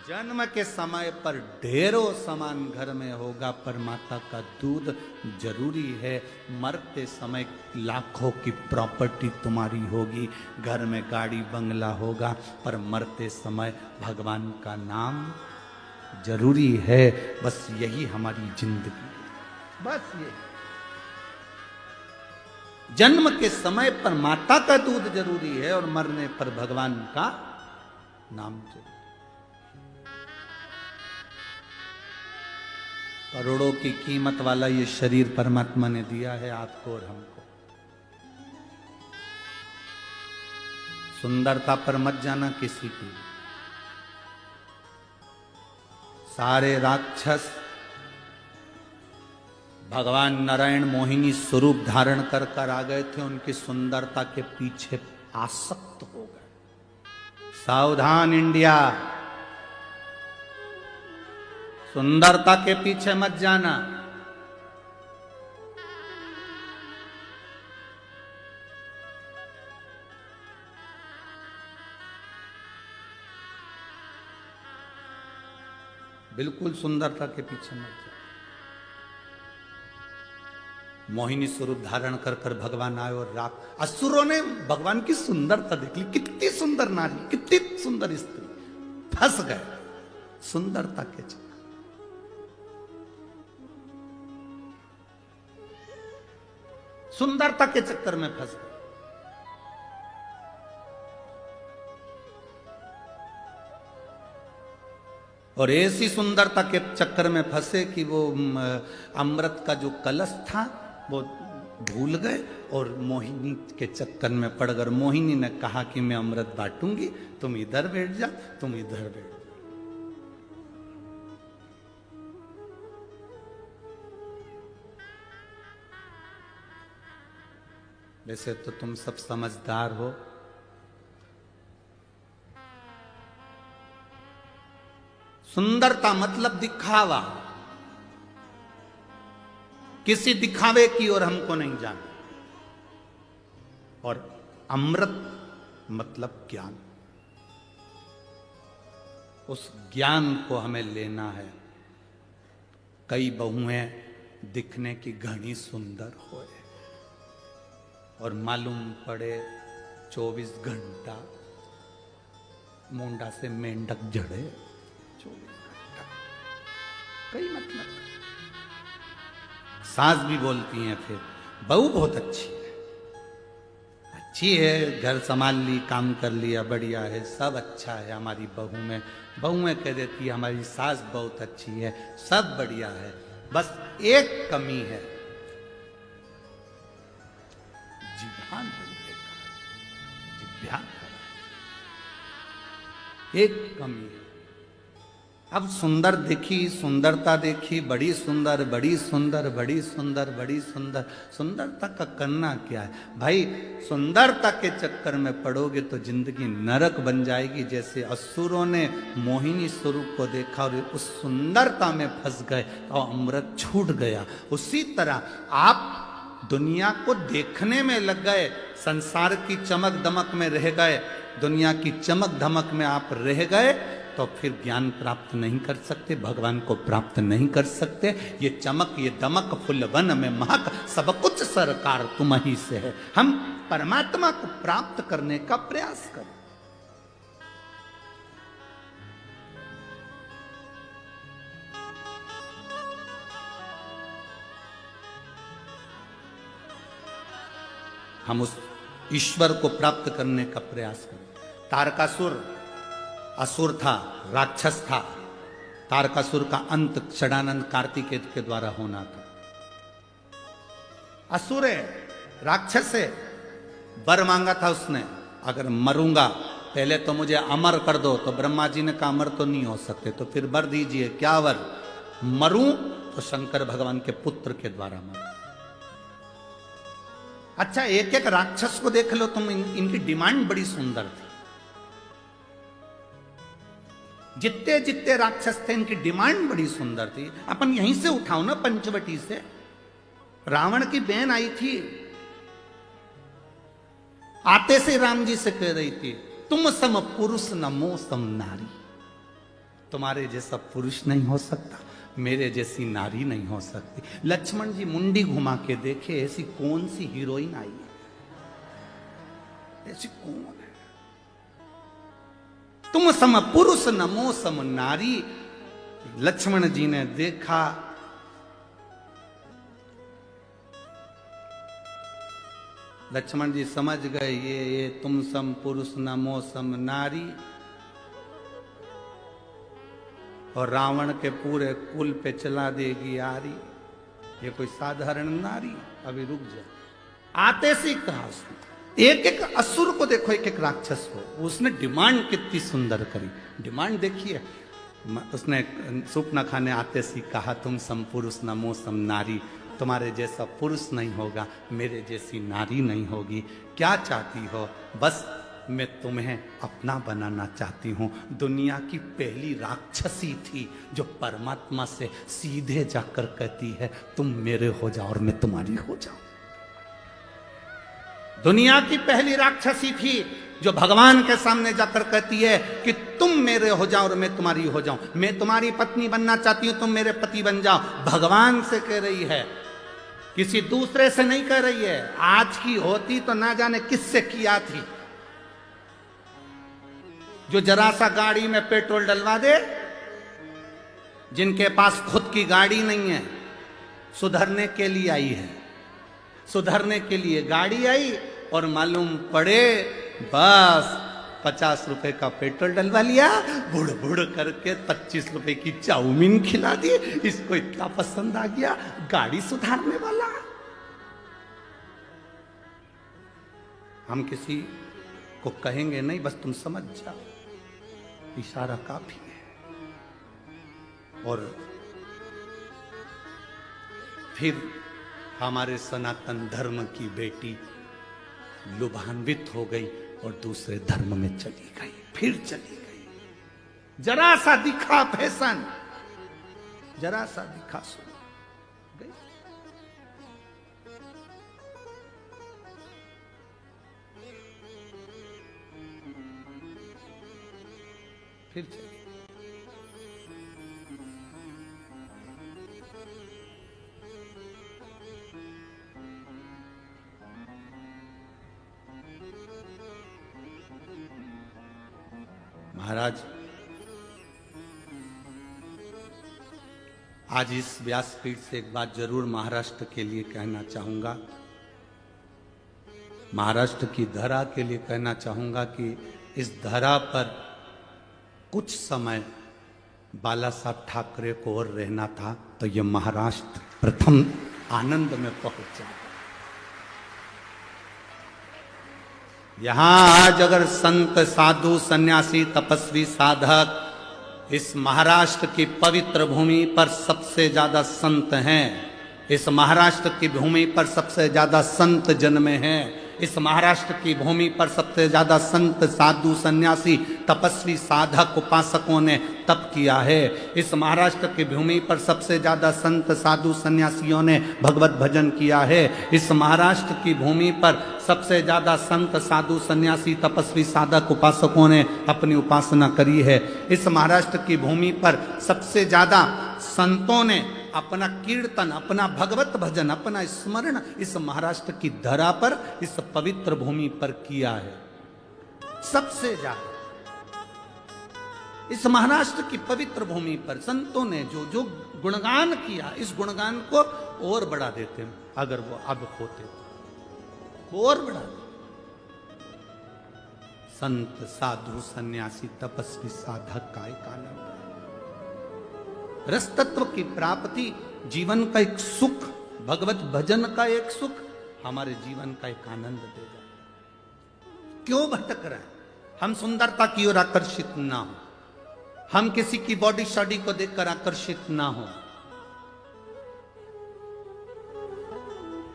[SPEAKER 1] जन्म के समय पर ढेरों सामान घर में होगा, पर माता का दूध जरूरी है। मरते समय लाखों की प्रॉपर्टी तुम्हारी होगी, घर में गाड़ी बंगला होगा, पर मरते समय भगवान का नाम जरूरी है। बस यही हमारी जिंदगी, बस ये। जन्म के समय पर माता का दूध जरूरी है और मरने पर भगवान का नाम जरूरी। करोड़ों की कीमत वाला ये शरीर परमात्मा ने दिया है आपको और हमको। सुंदरता पर मत जाना किसी की। सारे राक्षस भगवान नारायण मोहिनी स्वरूप धारण कर कर आ गए थे, उनकी सुंदरता के पीछे आसक्त हो गए। सावधान इंडिया, सुंदरता के पीछे मत जाना। बिल्कुल सुंदरता के पीछे मत जाना। मोहिनी स्वरूप धारण कर कर भगवान आए और असुरों ने भगवान की सुंदरता देख ली। कितनी सुंदर नारी, कितनी सुंदर स्त्री, फंस गए सुंदरता के चक्कर। सुंदरता के चक्कर में फंस गए। और ऐसी सुंदरता के चक्कर में फंसे कि वो अमृत का जो कलश था वो भूल गए और मोहिनी के चक्कर में पड़ गए। मोहिनी ने कहा कि मैं अमृत बांटूंगी, तुम इधर बैठ जा, तुम इधर बैठ जा। वैसे तो तुम सब समझदार हो, सुंदरता मतलब दिखावा, किसी दिखावे की ओर हमको नहीं जाना। और अमृत मतलब ज्ञान, उस ज्ञान को हमें लेना है। कई बहुएं दिखने की घनी सुंदर होए और मालूम पड़े 24 घंटा मुंडा से मेंढक जड़े 24 घंटा, कई मतलब। सास भी बोलती हैं फिर बहू बहुत अच्छी है, अच्छी है, घर संभाल ली, काम कर लिया, बढ़िया है, सब अच्छा है हमारी बहू में। बहू में कह देती है हमारी सास बहुत अच्छी है, सब बढ़िया है, बस एक कमी है, जिभान बड़ी बेकार, जिभ्यान एक कमी है। अब सुंदर देखी, सुंदरता देखी, बड़ी सुंदर, बड़ी सुंदर, बड़ी सुंदर, बड़ी सुंदर, सुंदरता का करना क्या है भाई? सुंदरता के चक्कर में पड़ोगे तो जिंदगी नरक बन जाएगी। जैसे असुरों ने मोहिनी स्वरूप को देखा और उस सुंदरता में फंस गए और अमृत छूट गया, उसी तरह आप दुनिया को देखने में लग गए, संसार की चमक दमक में रह गए, दुनिया की चमक धमक में आप रह गए, तो फिर ज्ञान प्राप्त नहीं कर सकते, भगवान को प्राप्त नहीं कर सकते। ये चमक, ये दमक, फुलवन में महक, सब कुछ सरकार तुम ही से है। हम परमात्मा को प्राप्त करने का प्रयास करें। हम उस ईश्वर को प्राप्त करने का प्रयास करें। तारकासुर असुर था, राक्षस था। तारकासुर का अंत षडानंद कार्तिकेय के द्वारा होना था। असुर है, राक्षस है, वर मांगा था उसने, अगर मरूंगा पहले तो मुझे अमर कर दो, तो ब्रह्मा जी ने कहा अमर तो नहीं हो सकते, तो फिर वर दीजिए। क्या वर? मरूं तो शंकर भगवान के पुत्र के द्वारा मरूं। अच्छा, एक एक राक्षस को देख लो तुम, इनकी डिमांड बड़ी सुंदर थी। जितने जितने राक्षस थे इनकी डिमांड बड़ी सुंदर थी। अपन यहीं से उठाओ ना, पंचवटी से। रावण की बहन आई थी, आते से राम जी से कह रही थी तुम सम पुरुष नमो सम नारी। तुम्हारे जैसा पुरुष नहीं हो सकता, मेरे जैसी नारी नहीं हो सकती। लक्ष्मण जी मुंडी घुमा के देखे, ऐसी कौन सी हीरोइन आई है, ऐसी कौन है? तुम सम पुरुष नमो सम नारी। लक्ष्मण जी ने देखा, लक्ष्मण जी समझ गए ये तुम सम पुरुष नमो सम नारी, और रावण के पूरे कुल पे चला देगी आरी। ये कोई साधारण नारी? अभी रुक जा। आते से कहा उसने, एक एक असुर को देखो, एक एक राक्षस को, उसने डिमांड कितनी सुंदर करी। डिमांड देखिए, उसने सूपनखा ने आते से कहा तुम सम पुरुष नमो सम नारी। तुम्हारे जैसा पुरुष नहीं होगा, मेरे जैसी नारी नहीं होगी। क्या चाहती हो? बस मैं तुम्हें अपना बनाना चाहती हूं। दुनिया की पहली राक्षसी थी जो परमात्मा से सीधे जाकर कहती है तुम मेरे हो जाओ और मैं तुम्हारी हो जाऊं। दुनिया की पहली राक्षसी थी जो भगवान के सामने जाकर कहती है कि तुम मेरे हो जाओ और मैं तुम्हारी हो जाऊं। मैं तुम्हारी पत्नी बनना चाहती हूं, तुम मेरे पति बन जाओ। भगवान से कह रही है, किसी दूसरे से नहीं कह रही है। आज की होती तो ना जाने किससे किया थी, जो जरा सा गाड़ी में पेट्रोल डलवा दे, जिनके पास खुद की गाड़ी नहीं है, सुधरने के लिए आई है, सुधरने के लिए गाड़ी आई, और मालूम पड़े बस 50 रुपए का पेट्रोल डलवा लिया, बुड़ बुड़ करके 25 रुपए की चाउमीन खिला दी। इसको इतना पसंद आ गया, गाड़ी सुधारने वाला। हम किसी को कहेंगे नहीं, बस तुम समझ जाओ, इशारा काफी है। और फिर हमारे सनातन धर्म की बेटी लुभान्वित हो गई और दूसरे धर्म में चली गई, फिर चली गई। जरा सा दिखा फैशन, जरा सा दिखा सुन गई। फिर चली। महाराज, आज इस व्यासपीठ से एक बात जरूर महाराष्ट्र के लिए कहना चाहूंगा, महाराष्ट्र की धरा के लिए कहना चाहूंगा कि इस धरा पर कुछ समय बाला साहब ठाकरे को और रहना था तो ये महाराष्ट्र प्रथम आनंद में पहुंच जाए। यहां आज अगर संत साधु सन्यासी तपस्वी साधक इस महाराष्ट्र की पवित्र भूमि पर सबसे ज्यादा संत हैं, इस महाराष्ट्र की भूमि पर सबसे ज्यादा संत जन्मे हैं, इस महाराष्ट्र की भूमि पर सबसे ज्यादा संत साधु सन्यासी तपस्वी साधक उपासकों ने तप किया है, इस महाराष्ट्र की भूमि पर सबसे ज्यादा संत साधु सन्यासियों ने भगवत भजन किया है, इस महाराष्ट्र की भूमि पर सबसे ज्यादा संत साधु सन्यासी तपस्वी साधक उपासकों ने अपनी उपासना करी है, इस महाराष्ट्र की भूमि पर सबसे ज्यादा संतों ने अपना कीर्तन, अपना भगवत भजन, अपना स्मरण इस महाराष्ट्र की धरा पर, इस पवित्र भूमि पर किया है। सबसे ज्यादा इस महाराष्ट्र की पवित्र भूमि पर संतों ने जो जो गुणगान किया, इस गुणगान को और बढ़ा देते हैं अगर वो अब होते तो और बढ़ा देते। संत साधु सन्यासी तपस्वी साधक का एक आनंद है, रस तत्व की प्राप्ति, जीवन का एक सुख, भगवत भजन का एक सुख हमारे जीवन का एक आनंद देगा। क्यों भटक रहे हैं? हम सुंदरता की ओर आकर्षित ना हो, हम किसी की बॉडी शॉडी को देखकर आकर्षित ना हो।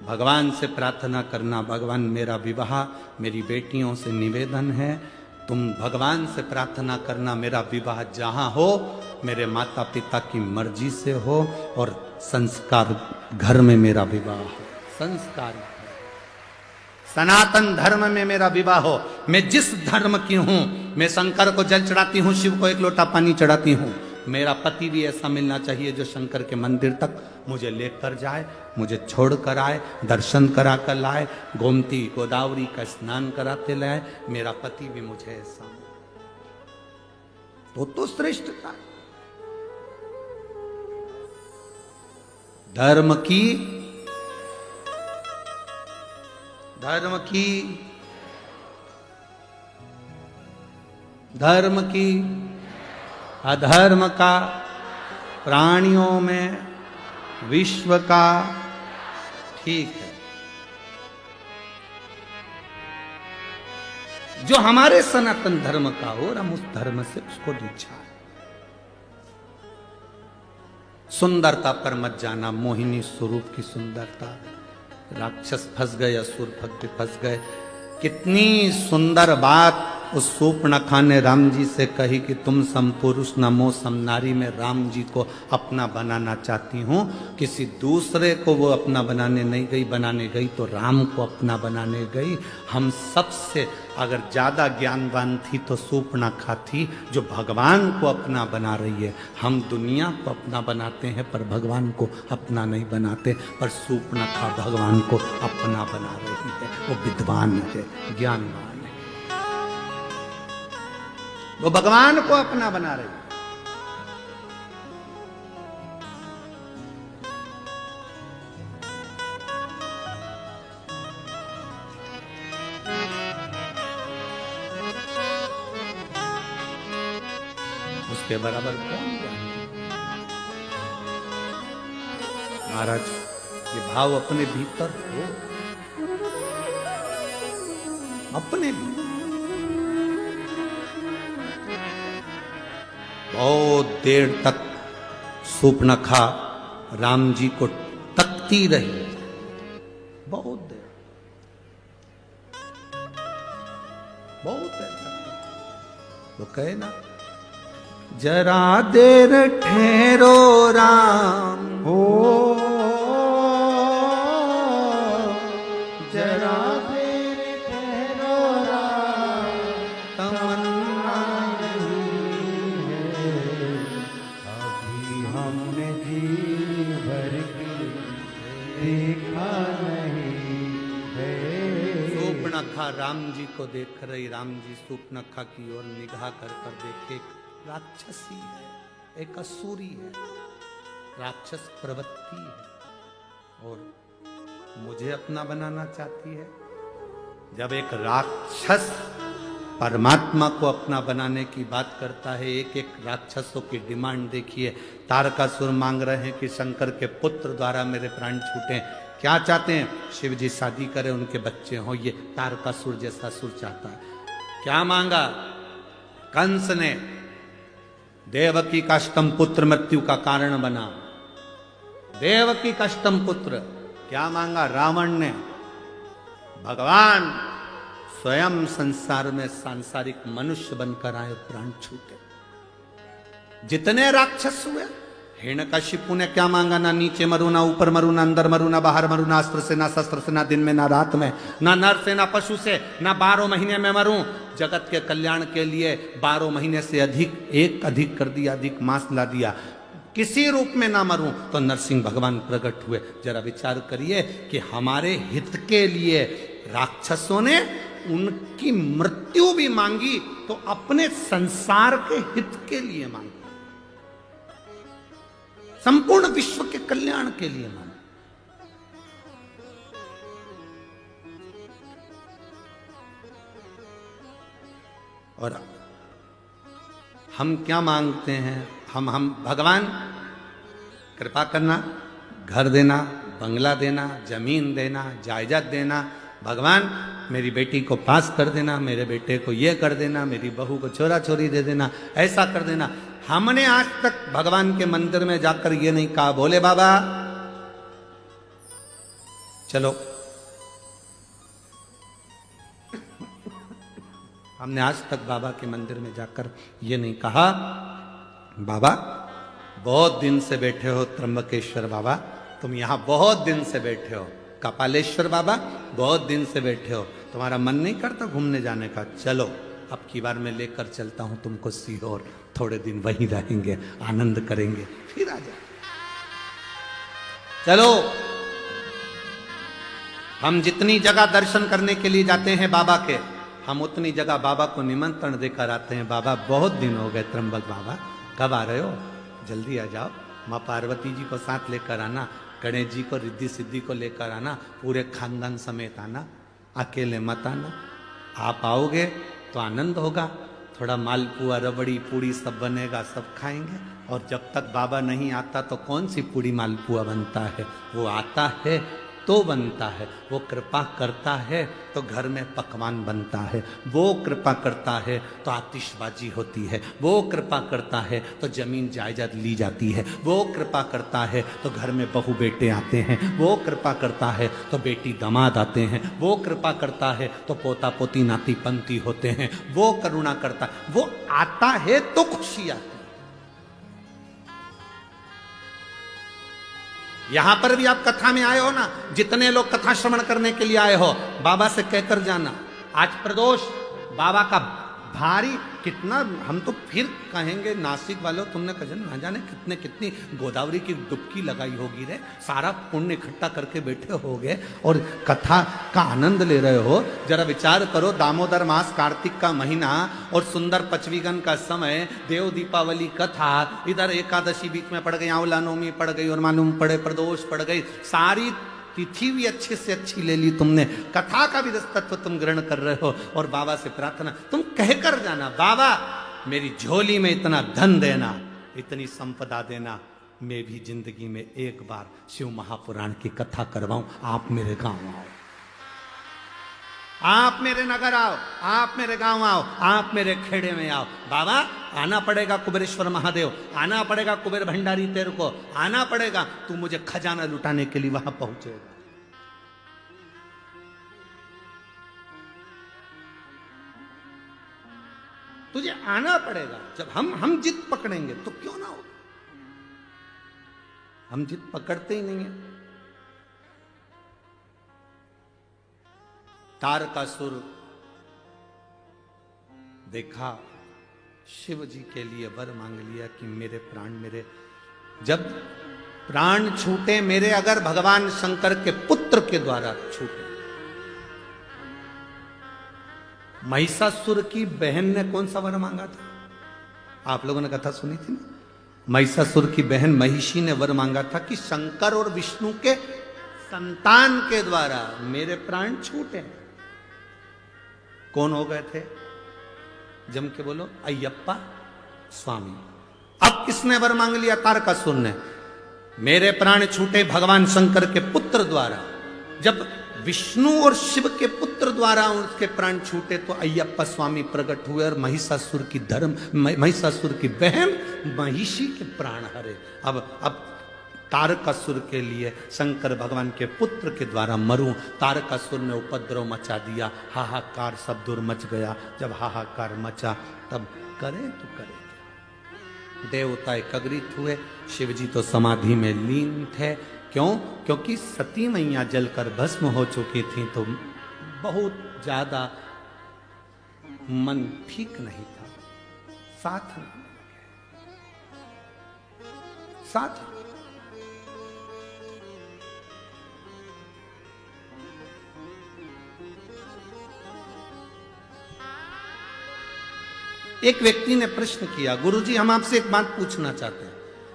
[SPEAKER 1] भगवान से प्रार्थना करना, भगवान मेरा विवाह मेरी बेटियों से निवेदन है, तुम भगवान से प्रार्थना करना मेरा विवाह जहां हो मेरे माता पिता की मर्जी से हो और संस्कार घर में मेरा विवाह हो, संस्कार सनातन धर्म में मेरा विवाह हो। मैं जिस धर्म की हूं, मैं शंकर को जल चढ़ाती हूं, शिव को एक लोटा पानी चढ़ाती हूं, मेरा पति भी ऐसा मिलना चाहिए जो शंकर के मंदिर तक मुझे लेकर जाए, मुझे छोड़ कर आए, दर्शन करा कर लाए, गोमती गोदावरी का स्नान कराते लाए, मेरा पति भी मुझे ऐसा तो श्रेष्ठता। धर्म की अधर्म का, प्राणियों में, विश्व का, ठीक है। जो हमारे सनातन धर्म का हो और हम उस धर्म से उसको दीक्षा है। सुंदरता पर मत जाना, मोहिनी स्वरूप की सुंदरता, राक्षस फंस गए, असुर फंस गए। कितनी सुंदर बात उस सूर्पणखा ने राम जी से कही कि तुम सम पुरुष नमो सम नारी, में राम जी को अपना बनाना चाहती हूँ। किसी दूसरे को वो अपना बनाने नहीं गई, बनाने गई तो राम को अपना बनाने गई। हम सबसे अगर ज़्यादा ज्ञानवान थी तो सूर्पणखा थी, जो भगवान को अपना बना रही है। हम दुनिया को अपना बनाते हैं पर भगवान को अपना नहीं बनाते, पर सूर्पणखा भगवान को अपना बना रही है। वो विद्वान है, ज्ञानवान है, वो भगवान को अपना बना रही है। उसके बराबर कौन है? महाराज, ये भाव अपने भीतर हो, अपने भीतर। बहुत देर तक सूर्पणखा राम जी को तकती रही, बहुत देर तक। वो कहे ना, जरा देर ठहरो राम हो, जरा देर ठहरो राम, तमन्ना नहीं है अभी हमने जी भर के देखा नहीं है। सूर्पणखा राम जी को देख रही, राम जी सूर्पणखा की ओर निगाह कर देखे, एक राक्षसी है, एक असुरी है, राक्षस प्रवृत्ति है और मुझे अपना बनाना चाहती है। जब एक राक्षस परमात्मा को अपना बनाने की बात करता है, एक एक राक्षसों की डिमांड देखिए। तारकासुर मांग रहे हैं कि शंकर के पुत्र द्वारा मेरे प्राण छूटे। क्या चाहते हैं? शिव जी शादी करें, उनके बच्चे हों। ये तारकासुर जैसा सुर चाहता है। क्या मांगा? कंस ने देवकी का अष्टम पुत्र मृत्यु का कारण बना। देवकी का अष्टम पुत्र। क्या मांगा? रावण ने। भगवान स्वयं संसार में सांसारिक मनुष्य बनकर आए, प्राण छूटे। जितने राक्षस हुए, हिरण्यकशिपु ने क्या मांगा? ना नीचे मरू, ना ऊपर मरू, ना अंदर मरू, ना बाहर मरू, ना अस्त्र से, ना शस्त्र से, ना दिन में, ना रात में, ना नर से, ना पशु से, ना 12 महीने में मरूं। जगत के कल्याण के लिए 12 महीने से अधिक कर दिया, अधिक मास ला दिया। किसी रूप में ना मरूं। तो नरसिंह भगवान प्रकट हुए। जरा विचार करिए कि हमारे हित के लिए राक्षसों ने उनकी मृत्यु भी मांगी, तो अपने संसार के हित के लिए मांगी, संपूर्ण विश्व के कल्याण के लिए मांगी। और हम क्या मांगते हैं? हम भगवान कृपा करना, घर देना, बंगला देना, जमीन देना, जायदाद देना। भगवान मेरी बेटी को पास कर देना, मेरे बेटे को ये कर देना, मेरी बहू को छोरा छोरी दे देना, ऐसा कर देना। हमने आज तक भगवान के मंदिर में जाकर ये नहीं कहा, भोले बाबा चलो। हमने आज तक बाबा के मंदिर में जाकर ये नहीं कहा, बाबा बहुत दिन से बैठे हो, त्र्यंबकेश्वर बाबा तुम यहां बहुत दिन से बैठे हो, कपालेश्वर बाबा बहुत दिन से बैठे हो, तुम्हारा मन नहीं करता घूमने जाने का? चलो अब की बार मैं लेकर चलता हूं तुमको सीहोर, थोड़े दिन वहीं रहेंगे, आनंद करेंगे, फिर आ जाए। चलो। हम जितनी जगह दर्शन करने के लिए जाते हैं बाबा के, हम उतनी जगह बाबा को निमंत्रण देकर आते हैं। बाबा बहुत दिन हो गए, त्र्यंबक बाबा कब आ रहे हो? जल्दी आ जाओ। माँ पार्वती जी को साथ लेकर आना, गणेश जी को, रिद्धि सिद्धि को लेकर आना, पूरे खानदान समेत आना, अकेले मत आना। आप आओगे तो आनंद होगा, थोड़ा मालपुआ, रबड़ी, पूड़ी सब बनेगा, सब खाएंगे। और जब तक बाबा नहीं आता तो कौन सी पूड़ी मालपुआ बनता है? वो आता है तो बनता है, वो कृपा करता है तो घर में पकवान बनता है, वो कृपा करता है तो आतिशबाजी होती है, वो कृपा करता है तो जमीन जायदाद ली जाती है, वो कृपा करता है तो घर में बहू बेटे आते हैं, वो कृपा करता है तो बेटी दामाद आते हैं, वो कृपा करता है तो पोता पोती नाती पंती होते हैं, वो करुणा करता, वो आता है तो खुशी आती है। यहां पर भी आप कथा में आए हो ना, जितने लोग कथा श्रवण करने के लिए आए हो, बाबा से कहकर जाना आज प्रदोष बाबा का भारी। कितना हम तो फिर कहेंगे नासिक वालों, तुमने कजन ना जाने कितनी गोदावरी की डुबकी लगाई होगी रे, सारा पुण्य इकट्ठा करके बैठे होगे और कथा का आनंद ले रहे हो। जरा विचार करो, दामोदर मास, कार्तिक का महीना और सुंदर पचवीगन का समय, देव दीपावली कथा, इधर एकादशी बीच में पड़ गई, आंवला नवमी पड़ गई और मालूम पड़े प्रदोष पड़ गई, सारी तिथि भी अच्छे से अच्छी ले ली तुमने, कथा का भी तत्व तुम ग्रहण कर रहे हो। और बाबा से प्रार्थना तुम कहकर जाना, बाबा मेरी झोली में इतना धन देना, इतनी संपदा देना, मैं भी जिंदगी में एक बार शिव महापुराण की कथा करवाऊं, आप मेरे गांव आओ, आप मेरे नगर आओ, आप मेरे गांव आओ, आप मेरे खेड़े में आओ। बाबा आना पड़ेगा कुबेरेश्वर महादेव, आना पड़ेगा कुबेर भंडारी, तेरे को आना पड़ेगा, तू मुझे खजाना लुटाने के लिए वहां पहुंचेगा। तुझे आना पड़ेगा। जब हम जिद पकड़ेंगे तो क्यों ना हो, हम जिद पकड़ते ही नहीं है। तारकासुर देखा, शिव जी के लिए वर मांग लिया कि मेरे प्राण, मेरे जब प्राण छूटे मेरे, अगर भगवान शंकर के पुत्र के द्वारा छूटे महिषासुर की बहन ने कौन सा वर मांगा था? आप लोगों ने कथा सुनी थी ना? महिषासुर की बहन महिषी ने वर मांगा था कि शंकर और विष्णु के संतान के द्वारा मेरे प्राण छूटे। कौन हो गए थे? जम के बोलो, अय्यप्पा स्वामी। अब किसने वर मांग लिया? तारकासुर ने। मेरे प्राण छूटे भगवान शंकर के पुत्र द्वारा। जब विष्णु और शिव के पुत्र द्वारा उसके प्राण छूटे तो अय्यप्पा स्वामी प्रकट हुए और महिषासुर की बहन महिषी के प्राण हरे। अब तारकासुर के लिए शंकर भगवान के पुत्र के द्वारा मरूं। तारकासुर ने उपद्रव मचा दिया, हाहाकार सब दूर मच गया। जब हाहाकार मचा तब करे तो करे क्या? देवता एकत्रित हुए। शिव जी तो समाधि में लीन थे। क्यों? क्योंकि सती मैया जलकर भस्म हो चुकी थी तो बहुत ज्यादा मन ठीक नहीं था। साथ एक व्यक्ति ने प्रश्न किया, गुरुजी हम आपसे एक बात पूछना चाहते हैं।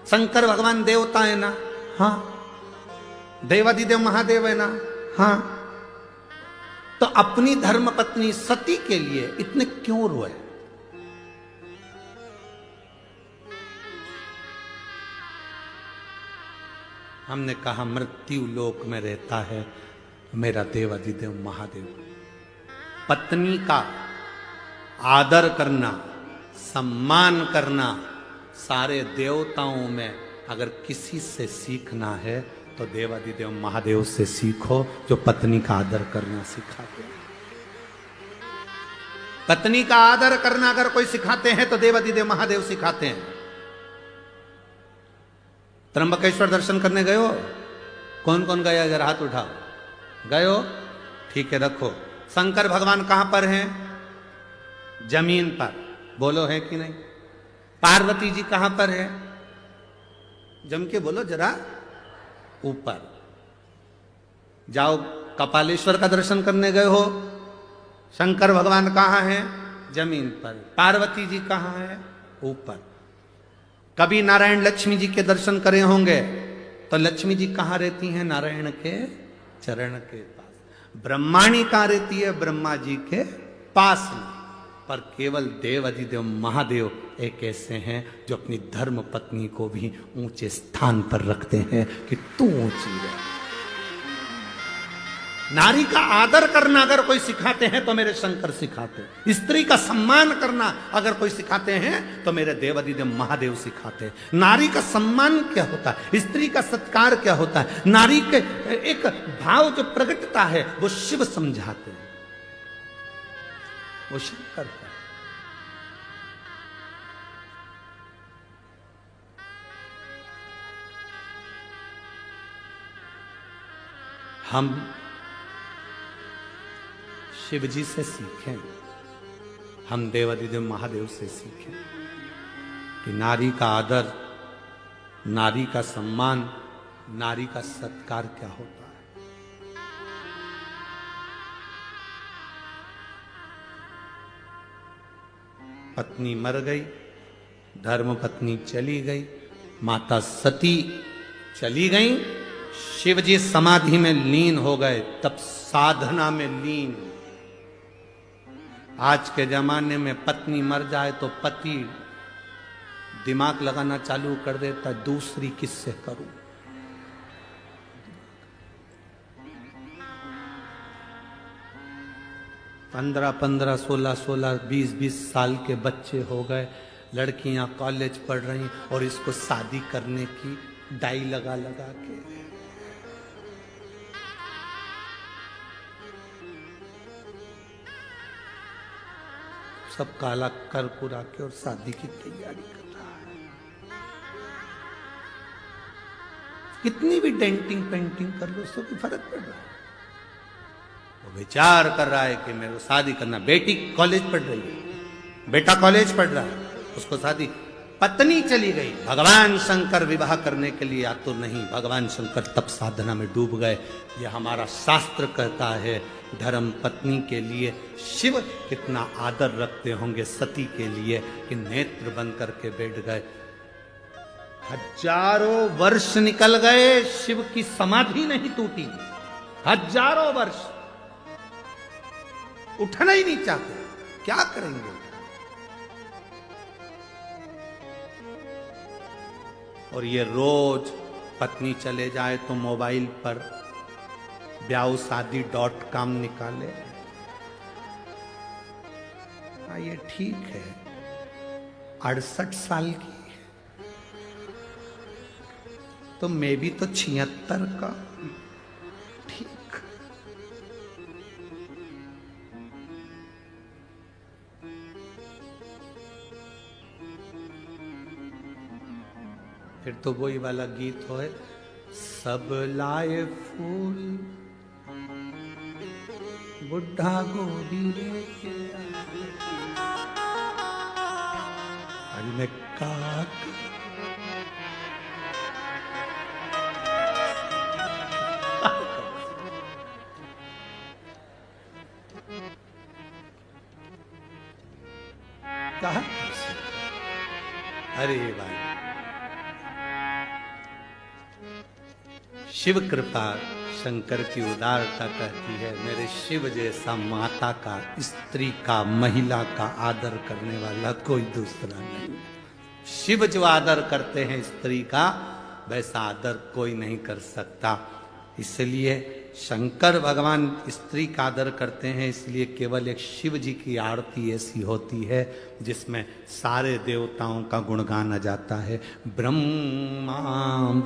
[SPEAKER 1] शंकर भगवान देवता है ना? हाँ। देवादिदेव महादेव है ना? हाँ। तो अपनी धर्म पत्नी सती के लिए इतने क्यों रोए? हमने कहा मृत्यु लोक में रहता है मेरा देवादिदेव महादेव। पत्नी का आदर करना, सम्मान करना सारे देवताओं में अगर किसी से सीखना है तो देवादिदेव महादेव से सीखो, जो पत्नी का आदर करना सिखाते हैं। पत्नी का आदर करना अगर कोई सिखाते हैं तो देवादिदेव महादेव सिखाते हैं। त्र्यंबकेश्वर दर्शन करने गए हो? कौन कौन गया? जरा हाथ उठाओ। गए हो? ठीक है, रखो। शंकर भगवान कहां पर हैं? जमीन पर। बोलो है कि नहीं? पार्वती जी कहां पर है? जम के बोलो जरा, ऊपर। जाओ, कपालेश्वर का दर्शन करने गए हो? शंकर भगवान कहां हैं? जमीन पर। पार्वती जी कहां है? ऊपर। कभी नारायण लक्ष्मी जी के दर्शन करे होंगे तो लक्ष्मी जी कहां रहती हैं? नारायण के चरण के पास। ब्रह्माणी कहां रहती है? ब्रह्मा जी के पास में। पर केवल देवादिदेव महादेव एक ऐसे हैं जो अपनी धर्म पत्नी को भी ऊंचे स्थान पर रखते हैं कि तू ऊंची रह। नारी का आदर करना अगर कोई सिखाते हैं तो मेरे शंकर सिखाते हैं। स्त्री का सम्मान करना अगर कोई सिखाते हैं तो मेरे देवादिदेव महादेव सिखाते हैं। नारी का सम्मान क्या होता है, स्त्री का सत्कार क्या होता है, नारी के एक भाव जो प्रकटता है वो शिव समझाते हैं, वो शिव करता है। हम शिव जी से सीखें, हम देवादिदेव महादेव से सीखें कि नारी का आदर, नारी का सम्मान, नारी का सत्कार क्या होता है। पत्नी मर गई, धर्म पत्नी चली गई, माता सती चली गई, शिव जी समाधि में लीन हो गए, तब साधना में लीन। आज के जमाने में पत्नी मर जाए तो पति दिमाग लगाना चालू कर देता, दूसरी किससे करूं। पंद्रह 16, 20 साल के बच्चे हो गए, लड़कियां कॉलेज पढ़ रही और इसको शादी करने की डाई लगा लगा के। सब काला कर पुरा के और शादी की तैयारी कर रहा है। कितनी भी डेंटिंग पेंटिंग कर लो, उससे कोई फर्क पड़ रहा है। वो विचार कर रहा है कि मेरे को शादी करना। बेटी कॉलेज पढ़ रही है, बेटा कॉलेज पढ़ रहा है, उसको शादी। पत्नी चली गई, भगवान शंकर विवाह करने के लिए आतुर नहीं, भगवान शंकर तप साधना में डूब गए। ये हमारा शास्त्र कहता है। धर्म पत्नी के लिए शिव कितना आदर रखते होंगे सती के लिए कि नेत्र बंद करके बैठ गए। हजारों वर्ष निकल गए, शिव की समाधि नहीं टूटी, हजारों वर्ष उठना ही नहीं चाहते। क्या करेंगे? और ये रोज पत्नी चले जाए तो मोबाइल पर ब्याहशादी.com निकाले। हाँ, ये ठीक है, 68 साल की, तो मैं भी तो 76 का, ठीक। फिर तो वही वाला गीत हो, सब लाए फूल बुढ़ा गोदी लेके आज मैं का कहा। अरे भाई, शिव कृपा शंकर की उदारता कहती है, मेरे शिव जैसा माता का, स्त्री का, महिला का आदर करने वाला कोई दूसरा नहीं। शिव जो आदर करते हैं स्त्री का, वैसा आदर कोई नहीं कर सकता। इसलिए शंकर भगवान स्त्री का आदर करते हैं, इसलिए केवल एक शिव जी की आरती ऐसी होती है जिसमें सारे देवताओं का गुणगान जाता है। ब्रह्मा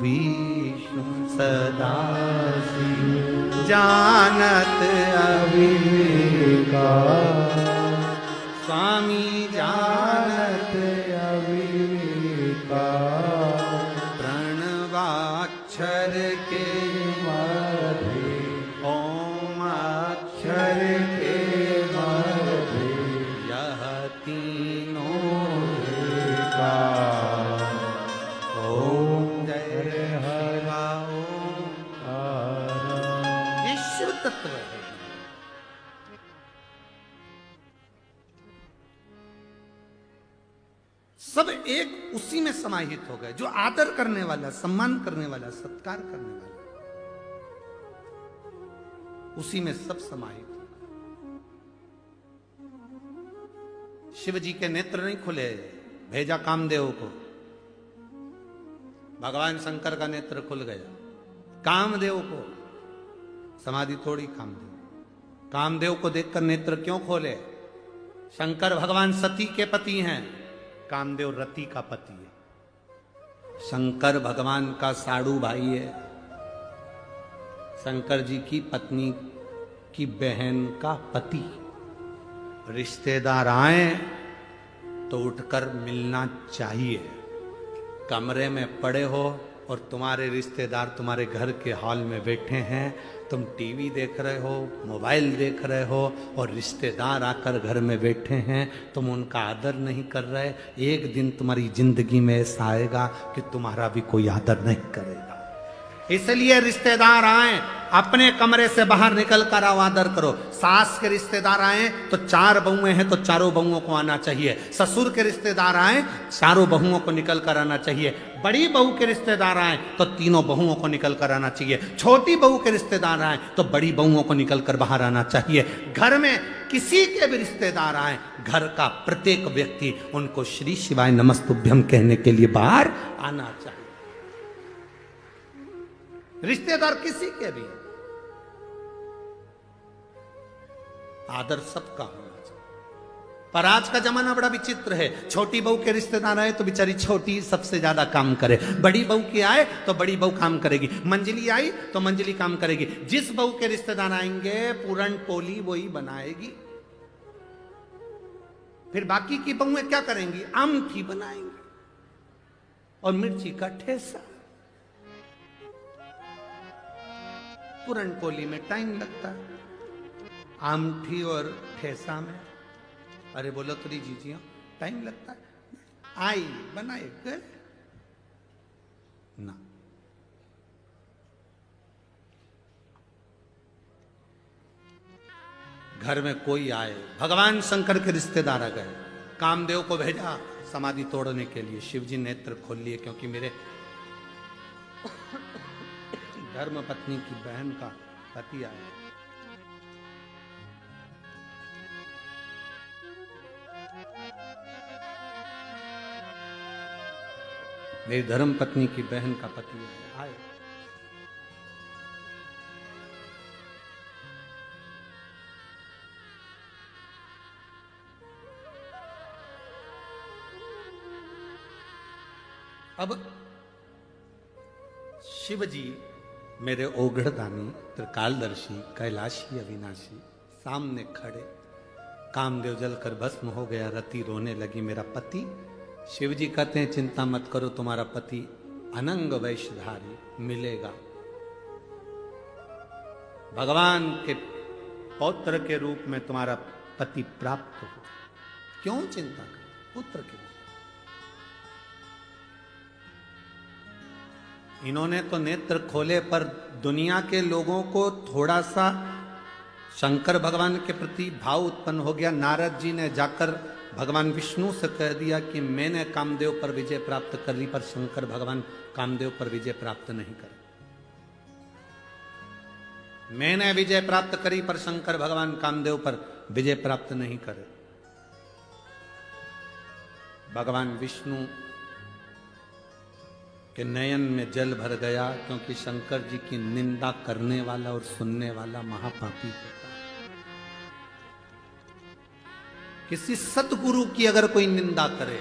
[SPEAKER 1] विष्णु सदा शिव जानत अविवेका, स्वामी जानत अविवेका, प्रणवाक्षर के तत्व है। सब एक उसी में समाहित हो गए, जो आदर करने वाला, सम्मान करने वाला, सत्कार करने वाला, उसी में सब समाहित हो गए। शिव जी के नेत्र नहीं खुले, भेजा कामदेव को, भगवान शंकर का नेत्र खुल गया। कामदेव को समाधि थोड़ी, कामदेव को देखकर नेत्र क्यों खोले? शंकर भगवान सती के पति हैं, कामदेव रति का पति है। शंकर भगवान का साड़ू भाई है, शंकर जी की पत्नी की बहन का पति। रिश्तेदार आए तो उठकर मिलना चाहिए। कमरे में पड़े हो और तुम्हारे रिश्तेदार तुम्हारे घर के हॉल में बैठे हैं, तुम टीवी देख रहे हो, मोबाइल देख रहे हो, और रिश्तेदार आकर घर में बैठे हैं, तुम उनका आदर नहीं कर रहे। एक दिन तुम्हारी जिंदगी में ऐसा आएगा कि तुम्हारा भी कोई आदर नहीं करेगा। इसलिए रिश्तेदार आए, अपने कमरे से बाहर निकल कर आओ, आदर करो। सास के रिश्तेदार आए तो 4 बहुएं हैं तो चारों बहुओं को आना चाहिए। ससुर के रिश्तेदार आए, चारों बहुओं को निकल कर आना चाहिए। बड़ी बहू के रिश्तेदार आए तो तीनों बहुओं को निकल कर आना चाहिए। छोटी बहू के रिश्तेदार आए तो बड़ी बहुओं को निकल कर बाहर आना चाहिए। घर में किसी के भी रिश्तेदार आए, घर का प्रत्येक व्यक्ति उनको श्री शिवाय नमस्तुभ्यम कहने के लिए बाहर आना चाहिए। रिश्तेदार किसी के भी, आदर सबका होना चाहिए। पर आज का जमाना बड़ा विचित्र है। छोटी बहू के रिश्तेदार आए तो बेचारी छोटी सबसे ज्यादा काम करे, बड़ी बहू की आए तो बड़ी बहू काम करेगी, मंजली आई तो मंजली काम करेगी। जिस बहू के रिश्तेदार आएंगे पूरन पोली वही बनाएगी। फिर बाकी की बहुएं क्या करेंगी? आमठी बनाएंगी और मिर्ची का ठेसा। पूरन पोली में टाइम लगता है, आमठी और ठेसा में, अरे बोलो तो जीजिया, टाइम लगता है। आई बनाए गए ना। घर में कोई आए, भगवान शंकर के रिश्तेदार आ गए, कामदेव को भेजा समाधि तोड़ने के लिए। शिव जी नेत्र खोल लिए, क्योंकि मेरे धर्म पत्नी की बहन का पति आया। मेरी धर्म पत्नी की बहन का पति आए। अब शिव जी मेरे ओघड़दानी, त्रिकालदर्शी, कैलाशी, अविनाशी सामने खड़े। कामदेव जलकर भस्म हो गया, रति रोने लगी, मेरा पति। शिव जी कहते हैं चिंता मत करो, तुम्हारा पति अनंग वैश्यधारी मिलेगा। भगवान के पौत्र के रूप में तुम्हारा पति प्राप्त हो। क्यों चिंता करो, पुत्र के रूप। इन्होंने तो नेत्र खोले, पर दुनिया के लोगों को थोड़ा सा शंकर भगवान के प्रति भाव उत्पन्न हो गया। नारद जी ने जाकर भगवान विष्णु से कह दिया कि मैंने कामदेव पर विजय प्राप्त कर ली, पर शंकर भगवान कामदेव पर विजय प्राप्त नहीं करे। मैंने विजय प्राप्त करी, पर शंकर भगवान कामदेव पर विजय प्राप्त नहीं करे। भगवान विष्णु के नयन में जल भर गया, क्योंकि शंकर जी की निंदा करने वाला और सुनने वाला महापापी होता है। किसी सतगुरु की अगर कोई निंदा करे,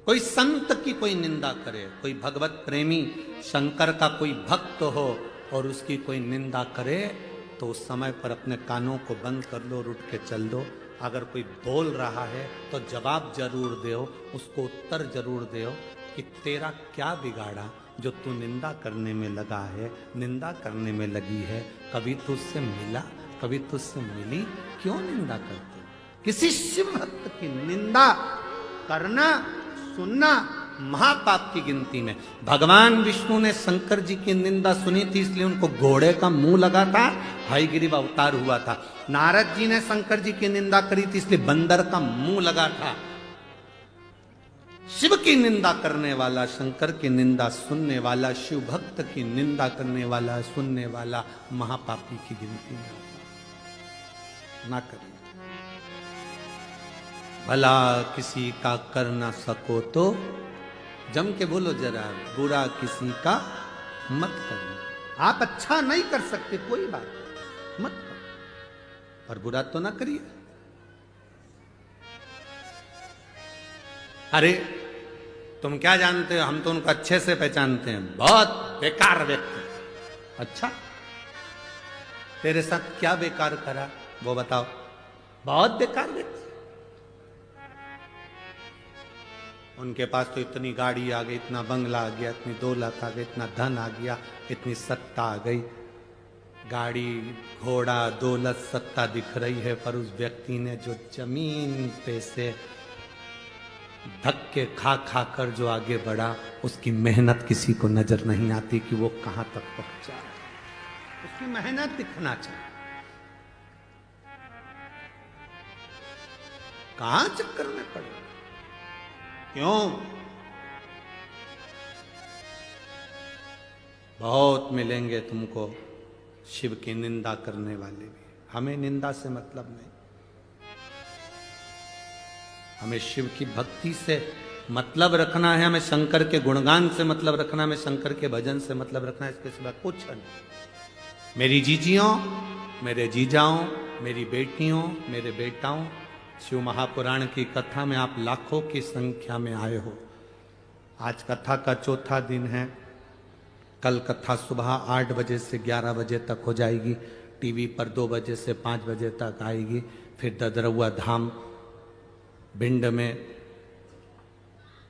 [SPEAKER 1] कोई संत की कोई निंदा करे, कोई भगवत प्रेमी शंकर का कोई भक्त हो और उसकी कोई निंदा करे, तो उस समय पर अपने कानों को बंद कर लो और उठ के चल दो। अगर कोई बोल रहा है तो जवाब जरूर दो, उसको उत्तर जरूर दो कि तेरा क्या बिगाड़ा जो तू निंदा करने में लगा है, निंदा करने में लगी है। कभी तुझसे मिला, कभी तुझसे मिली, क्यों निंदा करते? किसी शिव भक्त की निंदा करना, सुनना महापाप की गिनती में। भगवान विष्णु ने शंकर जी की निंदा सुनी थी, इसलिए उनको घोड़े का मुंह लगा था, हयग्रीव अवतार हुआ था। नारद जी ने शंकर जी की निंदा करी थी, इसलिए बंदर का मुंह लगा था। शिव की निंदा करने वाला, शंकर की निंदा सुनने वाला, शिव भक्त की निंदा करने वाला, सुनने वाला महापापी की गिनती में ना करिए। भला किसी का कर ना सको तो जम के बोलो जरा, बुरा किसी का मत करना। आप अच्छा नहीं कर सकते, कोई बात मत करो, पर बुरा तो ना करिए। अरे तुम क्या जानते हो, हम तो उनको अच्छे से पहचानते हैं, बहुत बेकार व्यक्ति। अच्छा, तेरे साथ क्या बेकार करा वो बताओ। बहुत बेकार व्यक्ति। उनके पास तो इतनी गाड़ी आ गई, इतना बंगला आ गया, इतनी दौलत आ गई, इतना धन आ गया, इतनी सत्ता आ गई। गाड़ी, घोड़ा, दौलत, सत्ता दिख रही है, पर उस व्यक्ति ने जो जमीन पे से धक्के खा खा कर जो आगे बढ़ा, उसकी मेहनत किसी को नजर नहीं आती कि वो कहां तक पहुंचा। उसकी मेहनत दिखना चाहिए। कहां चक्कर में पड़े, क्यों? बहुत मिलेंगे तुमको शिव की निंदा करने वाले भी। हमें निंदा से मतलब नहीं, हमें शिव की भक्ति से मतलब रखना है, हमें शंकर के गुणगान से मतलब रखना है, हमें शंकर के भजन से मतलब रखना है, इसके सिवा कुछ नहीं। मेरी जीजियों, मेरे जीजाओं, मेरी बेटियों, मेरे बेटाओं, शिव महापुराण की कथा में आप लाखों की संख्या में आए हो। आज कथा का चौथा दिन है। कल कथा सुबह 8 बजे से 11 बजे तक हो जाएगी। टीवी पर 2 बजे से 5 बजे तक आएगी। फिर ददरौआ धाम भिंड में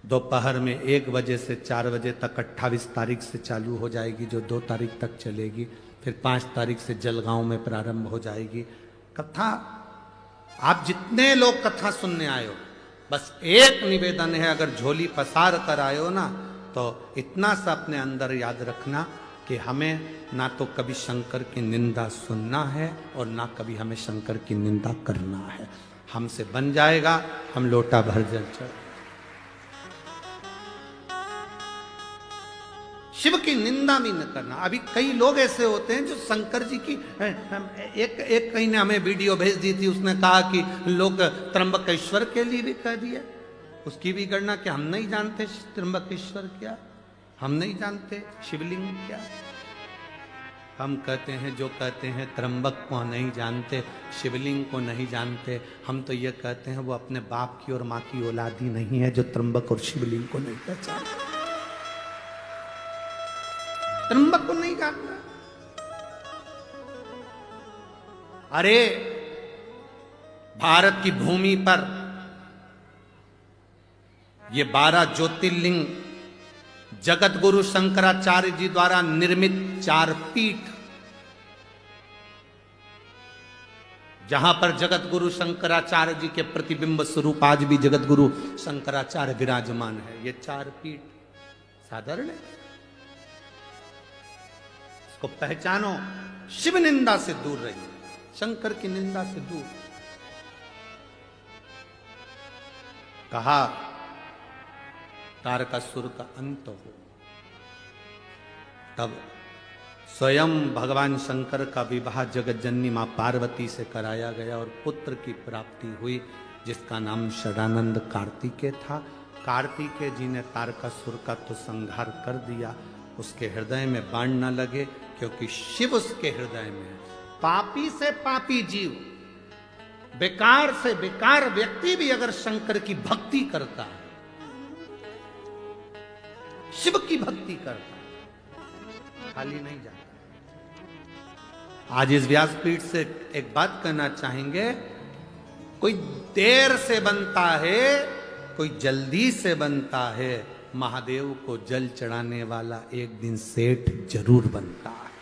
[SPEAKER 1] दोपहर में 1 बजे से 4 बजे तक 28 तारीख से चालू हो जाएगी, जो 2 तारीख तक चलेगी। फिर 5 तारीख से जलगांव में प्रारंभ हो जाएगी कथा। आप जितने लोग कथा सुनने आए हो, बस एक निवेदन है, अगर झोली पसार कर आयो ना तो इतना सा अपने अंदर याद रखना कि हमें ना तो कभी शंकर की निंदा सुनना है और ना कभी हमें शंकर की निंदा करना है। हमसे बन जाएगा, हम लोटा भर जल चढ़। शिव की निंदा भी न करना। अभी कई लोग ऐसे होते हैं जो शंकर जी की एक कहीं ने हमें वीडियो भेज दी थी, उसने कहा कि लोग त्र्यंबकेश्वर के लिए भी कह दिया। उसकी भी गणना कि हम नहीं जानते त्र्यंबकेश्वर क्या, हम नहीं जानते शिवलिंग क्या। हम कहते हैं, जो कहते हैं त्र्यंबक को नहीं जानते, शिवलिंग को नहीं जानते, हम तो ये कहते हैं वो अपने बाप की और माँ की औलाद ही नहीं है जो त्र्यंबक और शिवलिंग को नहीं पहचानते। त्र्यंबक को नहीं जानता। अरे भारत की भूमि पर ये 12 ज्योतिर्लिंग जगत गुरु शंकराचार्य जी द्वारा निर्मित 4 पीठ, जहां पर जगत गुरु शंकराचार्य जी के प्रतिबिंब स्वरूप आज भी जगत गुरु शंकराचार्य विराजमान है। ये 4 पीठ साधारण है, इसको पहचानो। शिव निंदा से दूर रहिए, शंकर की निंदा से दूर। कहा तारकासुर का अंत हो, तब स्वयं भगवान शंकर का विवाह जगत जननी मां पार्वती से कराया गया और पुत्र की प्राप्ति हुई, जिसका नाम षडानंद कार्तिकेय था। कार्तिकेय जी ने तारकासुर का तो संहार कर दिया, उसके हृदय में बाण न लगे, क्योंकि शिव उसके हृदय में है। पापी से पापी जीव, बेकार से बेकार व्यक्ति भी अगर शंकर की भक्ति करता है, शिव की भक्ति करता है, खाली नहीं जाता। आज इस व्यासपीठ से एक बात कहना चाहेंगे, कोई देर से बनता है, कोई जल्दी से बनता है, महादेव को जल चढ़ाने वाला एक दिन सेठ जरूर बनता है।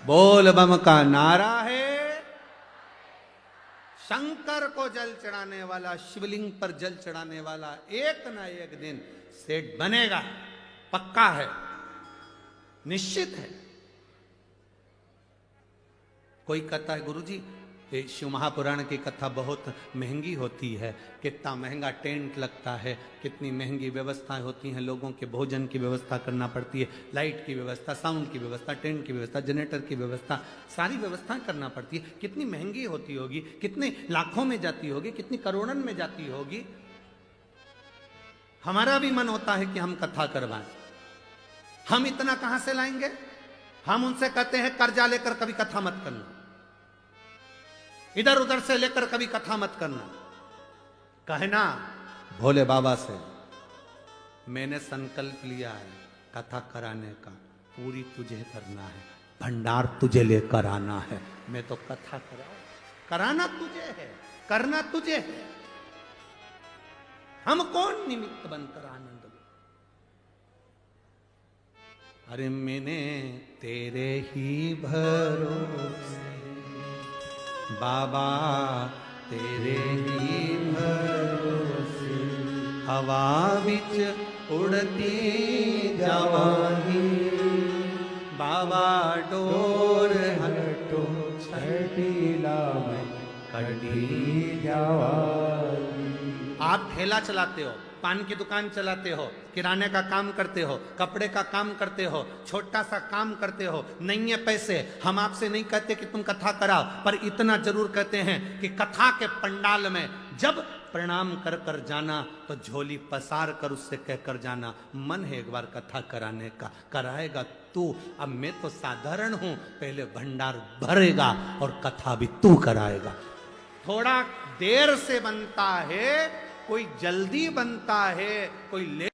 [SPEAKER 1] बोल बम का नारा है, शंकर को जल चढ़ाने वाला, शिवलिंग पर जल चढ़ाने वाला एक ना एक दिन सेठ बनेगा, पक्का है, निश्चित है। कोई कहता है गुरुजी शिव महापुराण की कथा बहुत महंगी होती है, कितना महंगा टेंट लगता है, कितनी महंगी व्यवस्थाएं होती हैं, लोगों के भोजन की व्यवस्था करना पड़ती है, लाइट की व्यवस्था, साउंड की व्यवस्था, टेंट की व्यवस्था, जनरेटर की व्यवस्था, सारी व्यवस्थाएं करना पड़ती है। कितनी महंगी होती होगी, कितने लाखों में जाती होगी, कितनी करोड़न में जाती होगी। हमारा भी मन होता है कि हम कथा करवाएं, हम इतना कहां से लाएंगे। हम उनसे कहते हैं कर्जा लेकर कभी कथा मत करना, इधर उधर से लेकर कभी कथा मत करना। कहना भोले बाबा से मैंने संकल्प लिया है कथा कराने का, पूरी तुझे करना है, भंडार तुझे लेकर आना है, मैं तो कथा कराना तुझे है, करना तुझे है। हम कौन निमित्त बनकर आनंद लो। अरे मैंने तेरे ही भरोसे बाबा, तेरे ही भरोसे हवा विच उड़ती जवानी, बाबा डोर हटो छठीला में कटी जवानी। आप ठेला चलाते हो, पान की दुकान चलाते हो, किराने का काम करते हो, कपड़े का काम करते हो, छोटा सा काम करते हो, नहीं है पैसे, हम आपसे नहीं कहते कि तुम कथा कराओ, पर इतना जरूर कहते हैं कि कथा के पंडाल में जब प्रणाम कर कर जाना तो झोली पसार कर उससे कहकर जाना, मन है एक बार कथा कराने का, कराएगा तू। अब मैं तो साधारण हूं, पहले भंडार भरेगा और कथा भी तू कराएगा। थोड़ा देर से बनता है, कोई जल्दी बनता है, कोई